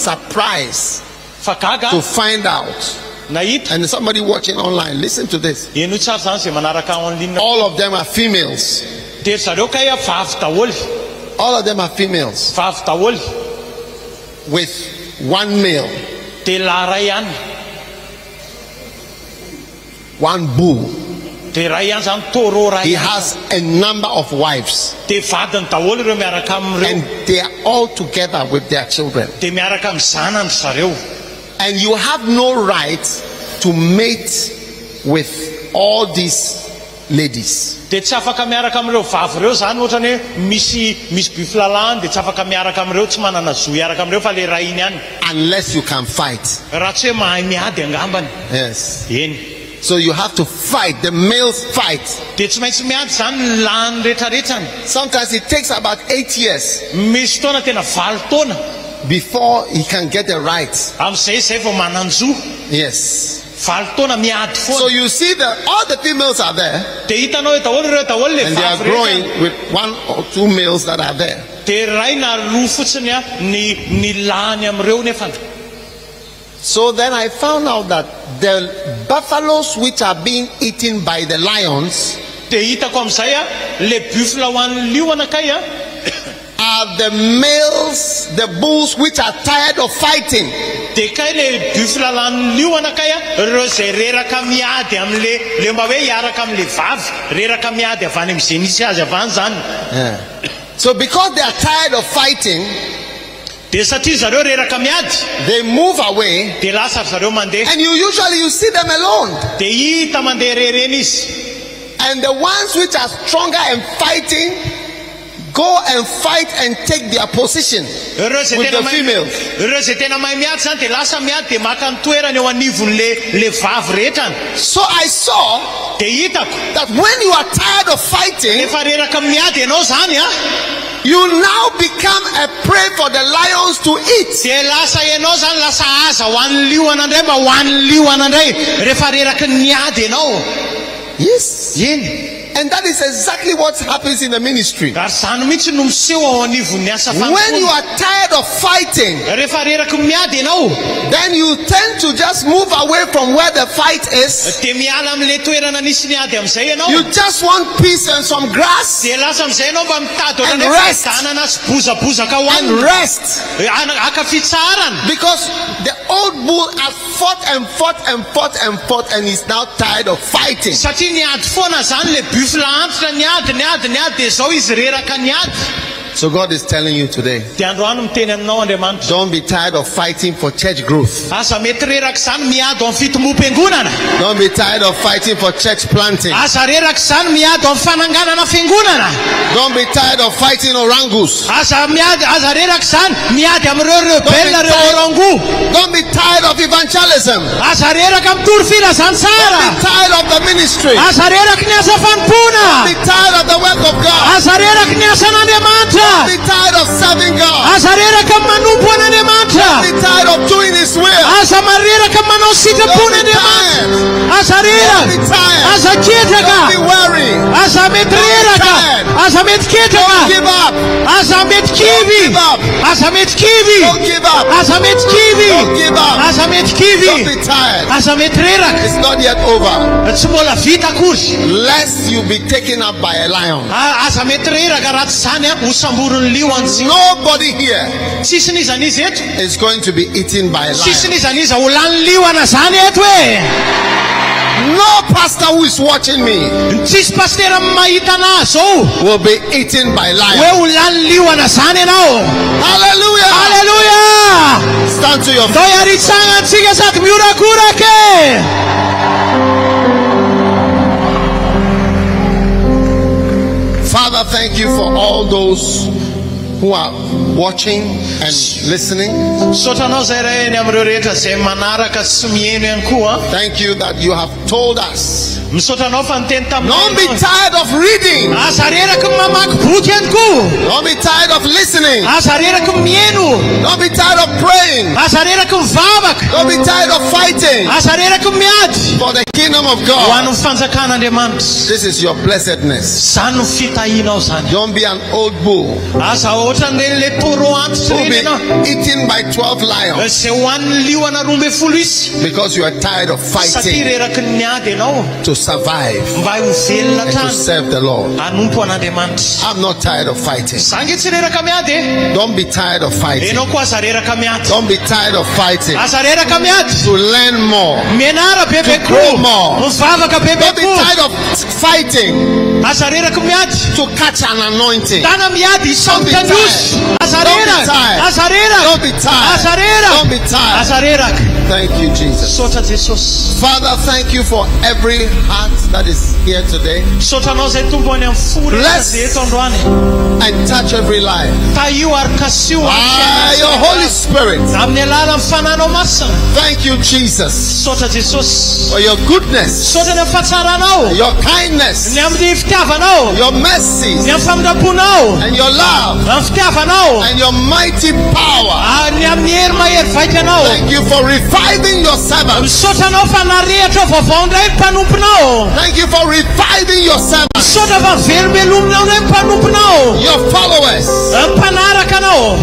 S1: surprised
S2: fa gaga
S1: to find out.
S2: nahita
S1: And somebody watching online, listen to this.
S2: eno tsara zany zay manaraka en ligne
S1: All of them are females.
S2: de zareo kay vavy daholy
S1: All of them are females
S2: vavy daholy
S1: with one male,
S2: de lahy ray ihany
S1: one bull.
S2: de ray ihany zany taureau ray
S1: He
S2: ihany.
S1: has a number of wives,
S2: de vadiny daholy ireo miaraka am'ireo
S1: and they are all together with their children.
S2: de miaraka amin'ny zanany zareo.
S1: And you have no right to mate with all these ladies.
S2: de tsy afaka miaraka am'ireo vavy ireo zany ohatrany hoe misy buffle lalany de tsy afaka miaraka am'ireo tsy manana zo iaraka am'ireo fa le ray iny ihany
S1: Unless you can fight.
S2: raha tsy hoe mahay miady angambany.
S1: Yes.
S2: Eny
S1: So you have to fight. The males fight.
S2: de tsy maintsy miady zany ny lany rehetrarehetrany.
S1: Sometimes it takes about 8 years
S2: misy taona tena 7 taona
S1: before he can get the right.
S2: am'izay zay vao mananjo
S1: Yes.
S2: 7 taona miady
S1: So
S2: foana.
S1: you see that all the females are there,
S2: de hitanao hoe daholy ireo daholy le
S1: and they are
S2: vavy
S1: growing
S2: rehetra
S1: with one or two males that are there.
S2: de ray na roa fotsiny ny lany am'ireo nefany.
S1: So then I found out that the buffaloes which are being eaten by the lions
S2: de hitako am'izay le buffle hoan'ny liona kay
S1: are the males, the bulls which are tired of fighting.
S2: de kay le buffle lan'ny liona kay ireo zay reraka miady am'le mba hoe hiaraka am'le vavy reraka miady avy any am'izay nisy azy avany zany.
S1: So because they are tired of fighting,
S2: de satria zareo reraka miady
S1: they move away,
S2: de lasa zareo mandeha
S1: and you see them alone.
S2: de hita mandeha rereny izy.
S1: And the ones which are stronger and fighting go and fight and take their position
S2: ireo zay
S1: with
S2: tena
S1: the females.
S2: ireo zay tena mahay miady zany de lasa miady de maka ny toerany eo anivon'le vavy rehetrany.
S1: So I saw
S2: de hitako
S1: that when you are tired of fighting,
S2: efa reraka miady ianao zany
S1: you now become a prey for the lions to eat.
S2: de lasa ianao zany lasa aza ho an'ny liona indray mba ho an'ny liona indray rehefa reraka niady ianao.
S1: Yes.
S2: Eny
S1: And that is exactly what happens in the ministry.
S2: ary zany mihitsy no miseho ao anivon'ny asa
S1: When you
S2: fanokona.
S1: are tired of fighting,
S2: Rehefa reraka miady ianao
S1: then you tend to just move away from where the fight is.
S2: de miala amin'le toerana nisy niady am'izay ianao
S1: You just want peace and some grass
S2: de lasa am'izay ianao mba mitady
S1: And
S2: ohatrany hoe
S1: rest.
S2: fitanana sy bozabozaka
S1: and
S2: hoanina
S1: rest.
S2: akafitsarana.
S1: Because the old bull has fought and fought and fought and fought and is now tired of fighting.
S2: satria niady foana zany le buffle antitra niady de zao izy reraka niady.
S1: So God is telling you today,
S2: de androany miteny aminao Andriamanitra
S1: don't be tired of fighting for church growth.
S2: aza mety reraka zany miady amin'ny fitomom-piangonana.
S1: Don't be tired of fighting for church planting.
S2: aza reraka zany miady amin'ny fananganana fiangonana.
S1: Don't be tired of fighting orangus.
S2: aza reraka zany miady amin'ireo rebelle reo orango.
S1: Don't be tired of evangelism.
S2: aza reraka amin'ny torofila zany
S1: Be
S2: tsara.
S1: tired of the ministry.
S2: aza reraka ny asa
S1: Be
S2: fanompoana.
S1: tired of the work of God.
S2: aza reraka ny asan'Andriamanitra.
S1: Don't be tired of serving God.
S2: Aza reraka manompo an'Andriamanitra.
S1: Don't be tired of doing His will.
S2: Aza mareraka manao sitrapon'Andriamanitra. Aza reraka.
S1: Don't be tired.
S2: Aza ketraka.
S1: Don't be worried.
S2: Aza mety reraka. Aza mety ketraka.
S1: Don't give up.
S2: Aza mety kivy.
S1: Don't give up.
S2: Aza mety kivy.
S1: Don't give up.
S2: Aza mety kivy.
S1: Don't give up.
S2: Aza mety kivy.
S1: Don't be tired.
S2: Aza mety reraka.
S1: It's not yet over.
S2: Tsy mbola vita akory.
S1: Lest you be taken up by a lion.
S2: Aza mety reraka raha tsy zany ho samborin'ny liona.
S1: Nobody here
S2: Tsisy niza nizy eto.
S1: is going to be eaten by a
S2: Tsisy
S1: lion.
S2: niza niza ho lanin'ny liona zany eto e.
S1: No pastor who is watching me
S2: Tsisy pastera mahita anazy zao
S1: will be eaten by
S2: hoe
S1: lion.
S2: ho lanin'ny liona zany ianao.
S1: Hallelujah.
S2: Haleluya.
S1: Stand to your feet.
S2: Ndao hiaritsagna antsika sady miorakoraka e.
S1: Father, thank you for all those who are watching and listening.
S2: Sotranao zay raheny amin'ireo rehetra zay manaraka sy mihaino ihany koa.
S1: Thank you that you have told us.
S2: Misotranao fa niteny
S1: Don't be
S2: taminao.
S1: tired of reading.
S2: Aza reraka mamaky boky ihany koa.
S1: Don't be tired of listening.
S2: Aza reraka mihaino.
S1: Don't be tired of praying.
S2: Aza reraka mivavaka.
S1: Don't be tired of fighting
S2: Aza reraka miady.
S1: for the kingdom of
S2: Ho
S1: God.
S2: an'ny fanjakan'Andriamanitra.
S1: This is your blessedness.
S2: Zany no fitahinao zany.
S1: Don't be an old bull
S2: Aza ohatran'ireny le toro antitra
S1: who will
S2: reny ianao.
S1: be eaten by 12 lions
S2: Zay ho an'ny liona 12 isy.
S1: because you are tired of
S2: Satria
S1: fighting
S2: reraky ny miady ianao
S1: to survive
S2: mba ho velona
S1: and to
S2: trano
S1: serve the Lord.
S2: hanompo an'Andriamanitra.
S1: I'm not tired of fighting.
S2: Zangy tsy reraka miady e.
S1: Don't be tired of fighting.
S2: Ianao koa aza reraka miady.
S1: Don't be tired of fighting
S2: Aza reraka miady.
S1: to learn more.
S2: Menara bebe
S1: To grow
S2: ko.
S1: more.
S2: Mivavaka bebe
S1: Don't be
S2: ko.
S1: tired of fighting
S2: Aza reraka miady.
S1: to catch an anointing.
S2: Tana miady
S1: Don't be
S2: samtanyos.
S1: tired.
S2: Aza
S1: Don't be
S2: reraka.
S1: tired.
S2: Aza reraka.
S1: Don't be tired.
S2: Aza reraka.
S1: Don't be tired.
S2: Aza reraka.
S1: Thank you, Jesus.
S2: Sotra Jesus.
S1: Father, thank you for every heart that is here today
S2: Sotranao zay tombo any amin'ny fo rehetra
S1: Bless.
S2: zay eto androany.
S1: and touch every life.
S2: Taio ary kasio
S1: By your Holy Spirit.
S2: amin'ny alalan'ny fananao masina.
S1: Thank you, Jesus,
S2: Sotra Jesus.
S1: for your goodness,
S2: Sotra ny fatsaranao.
S1: your kindness,
S2: Ny amin'ny fitiavanao.
S1: your mercies,
S2: Ny amin'ny famindraponao.
S1: and your love,
S2: Amin'ny fitiavanao.
S1: and your mighty power.
S2: Ny amin'ny hery mahery vaikanao.
S1: Thank you for reviving your servants.
S2: Misotranao fa narehatra vaovao indray ny mpanomponao.
S1: Thank you for reviving your servants,
S2: Misotra fa velombelomina indray ny mpanomponao.
S1: your followers,
S2: Ny mpanaraka anao.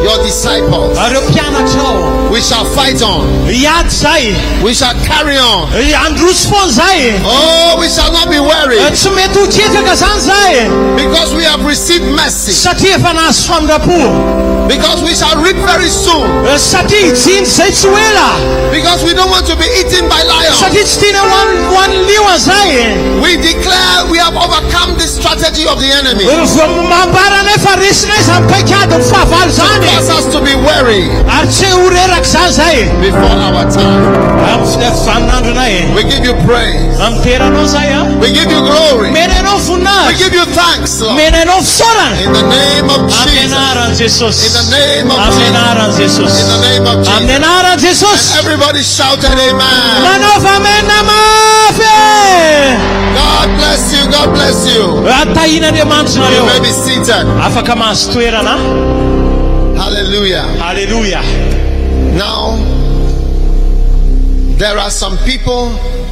S1: your disciples.
S2: Ireo mpianatrao.
S1: We shall fight on.
S2: Iady zay.
S1: We shall carry on.
S2: Androso foana zay.
S1: Oh, we shall not be worried
S2: Tsy mety ho ketraka zany zay.
S1: because we have received mercy.
S2: Satria efa nahazo famindrapo.
S1: Because we shall reap very soon.
S2: Satria hijiny zay tsy ho ela.
S1: Because we don't want to be eaten by lions.
S2: Satria tsy tiana ho an'ny liona zay.
S1: We declare we have overcome the strategy of the enemy.
S2: Mambara nefa resina izany paikady ny fahavalo zany.
S1: Cause us to be wary
S2: Ary tsy ho reraka zany zay.
S1: before our time.
S2: Amin'ny vaninandronay.
S1: We give you praise.
S2: Amin'ny teranao zay a.
S1: We give you glory.
S2: Menanao
S1: We
S2: voninahitra.
S1: give you thanks, Lord.
S2: Menanao fisaorana.
S1: In the name of
S2: Amin'ny
S1: Jesus.
S2: anaran'i Jesosy.
S1: In the name of
S2: Amin'ny
S1: Jesus.
S2: anaran'i Jesosy.
S1: In the name of
S2: Amin'ny
S1: Jesus.
S2: anaran'i Jesosy.
S1: Everybody shouted amen.
S2: Manova mena mafy.
S1: God bless you. God bless you.
S2: Atahin'Andriamanitra
S1: You
S2: nareo.
S1: may be seated.
S2: Afaka mahazo toerana.
S1: Hallelujah.
S2: Haleluya.
S1: Now, there are some people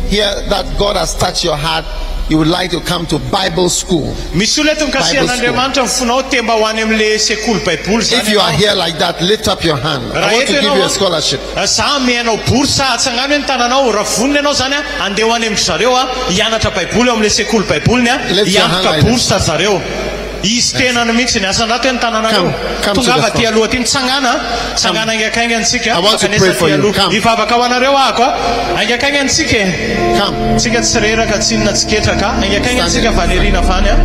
S1: here that God has touched your heart. You would like to come to Bible school.
S2: Misy olona eto mikasihan'Andriamanitra mifonao temba ho any amin'le sekoly baiboly zany.
S1: If you are here like that, lift up your hand. I want to give you a scholarship.
S2: Za mianao borsa atsangano ny tananao raha vonona ianao zany a andeha ho any amin'ny zareo a hianatra baiboly ao amin'le sekoly baiboly a
S1: Lift your hand
S2: hiantoka
S1: like
S2: borsa zareo. Izy tenany mihitsy ny asandrato hoe ny tananareo.
S1: Come to
S2: Tonga
S1: the
S2: ava ty aloha ty ny tsangana. Tsangana aingakainga antsika.
S1: I want to pray for you. Come.
S2: Hivavaka ho anareo ahako a. Aingakainga antsika e.
S1: Come.
S2: Tsika tsy reraka tsinona tsy ketraka. Aingakainga antsika valerina fany a.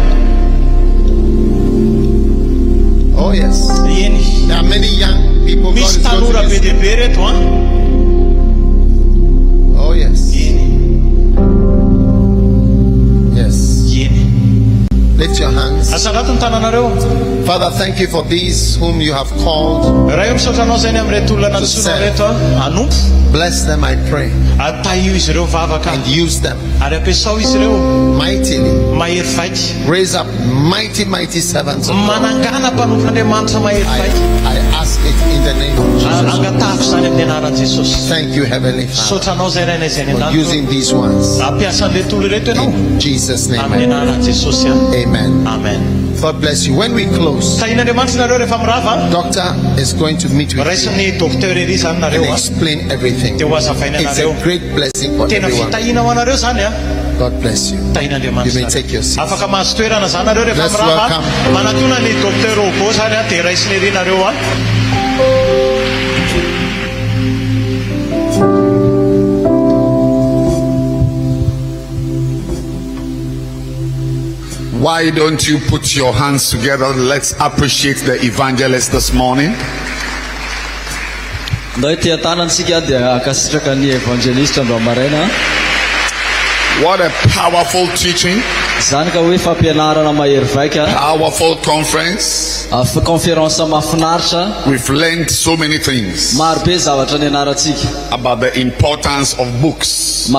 S1: Oh, yes.
S2: Eny.
S1: There are many young people God
S2: Misy
S1: is going
S2: tanora
S1: to
S2: be
S1: use.
S2: dehibe reto a.
S1: Oh, yes. Yes.
S2: Eny.
S1: Lift your hands.
S2: Asandrato ny tananareo.
S1: Father, thank you for these whom you have called. Bless them, I pray, and use them mightily. Raise up mighty servants of God. I ask it in the name of Jesus. Thank you, Heavenly Father, for using these ones. In Jesus' name, amen. God bless you. When we close, Doctor is going to meet with you and explain everything. It's a great blessing for everyone. God bless you. You may take your seats. Let's welcome.
S3: Why don't you put your hands together? Let's appreciate the evangelist this morning. What a powerful teaching. Powerful conference. We've learned so many things about the importance of books. And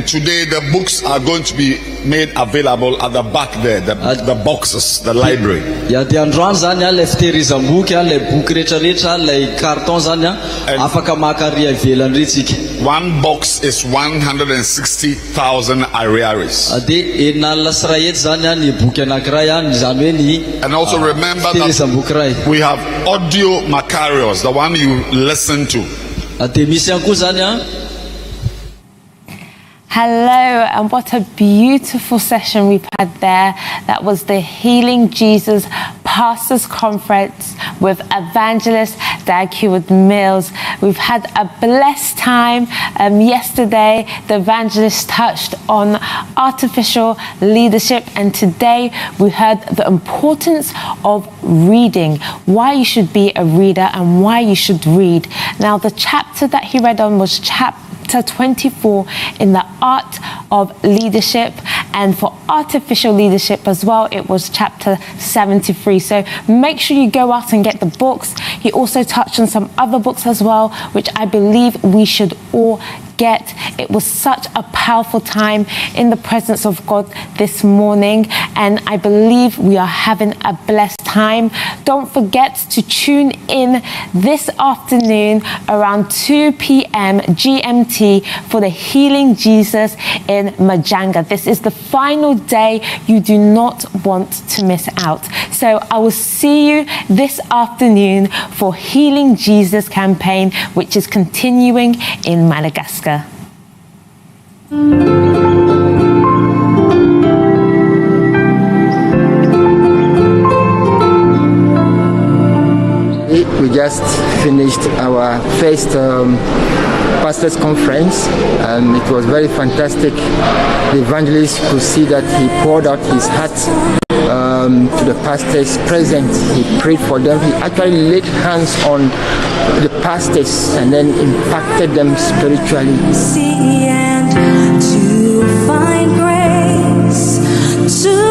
S3: today the books are going to be made available at the back there, the boxes, the library. One box is 160,000 ariaris. And also remember that we have audio macarios, the one you listen to.
S4: Hello, and what a beautiful session we've had there. That was the Healing Jesus Pastors Conference with Evangelist Dag Heward-Mills. We've had a blessed time. Yesterday, the evangelist touched on artificial leadership, and today we heard the importance of reading, why you should be a reader and why you should read. Now, the chapter that he read on was chapter 24 in the art of leadership, and for artificial leadership as well, it was chapter 73. So make sure you go out and get the books. He also touched on some other books as well, which I believe we should all get. It was such a powerful time in the presence of God this morning, and I believe we are having a blessed time. Don't forget to tune in this afternoon around 2 p.m. GMT for the Healing Jesus in Mahajanga. This is the final day. You do not want to miss out. So I will see you this afternoon for Healing Jesus campaign, which is continuing in Madagascar.
S5: We just finished our first pastors conference, and it was very fantastic. The evangelist could see that he poured out his heart to the pastors present. He prayed for them. He actually laid hands on the pastors and then impacted them spiritually.
S6: See and to find grace to